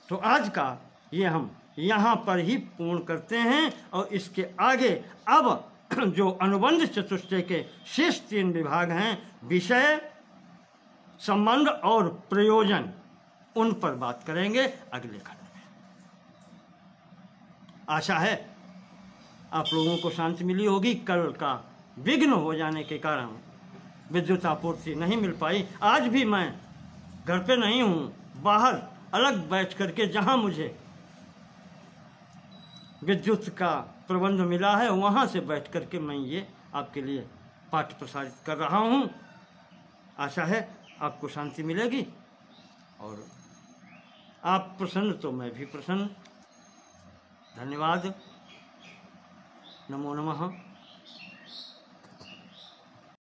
तो आज का ये हम यहाँ पर ही पूर्ण करते हैं। और इसके आगे अब जो अनुबंध चतुष्टय के शेष 3 विभाग हैं, विषय, संबंध और प्रयोजन, उन पर बात करेंगे अगले खंड में। आशा है आप लोगों को शांति मिली होगी। कल का विघ्न हो जाने के कारण विद्युत आपूर्ति नहीं मिल पाई। आज भी मैं घर पे नहीं हूँ, बाहर अलग बैठ करके जहाँ मुझे विद्युत का प्रबंध मिला है वहाँ से बैठ करके मैं ये आपके लिए पाठ प्रसारित कर रहा हूँ। आशा है आपको शांति मिलेगी और आप प्रसन्न तो मैं भी प्रसन्न। धन्यवाद। नमो नमः।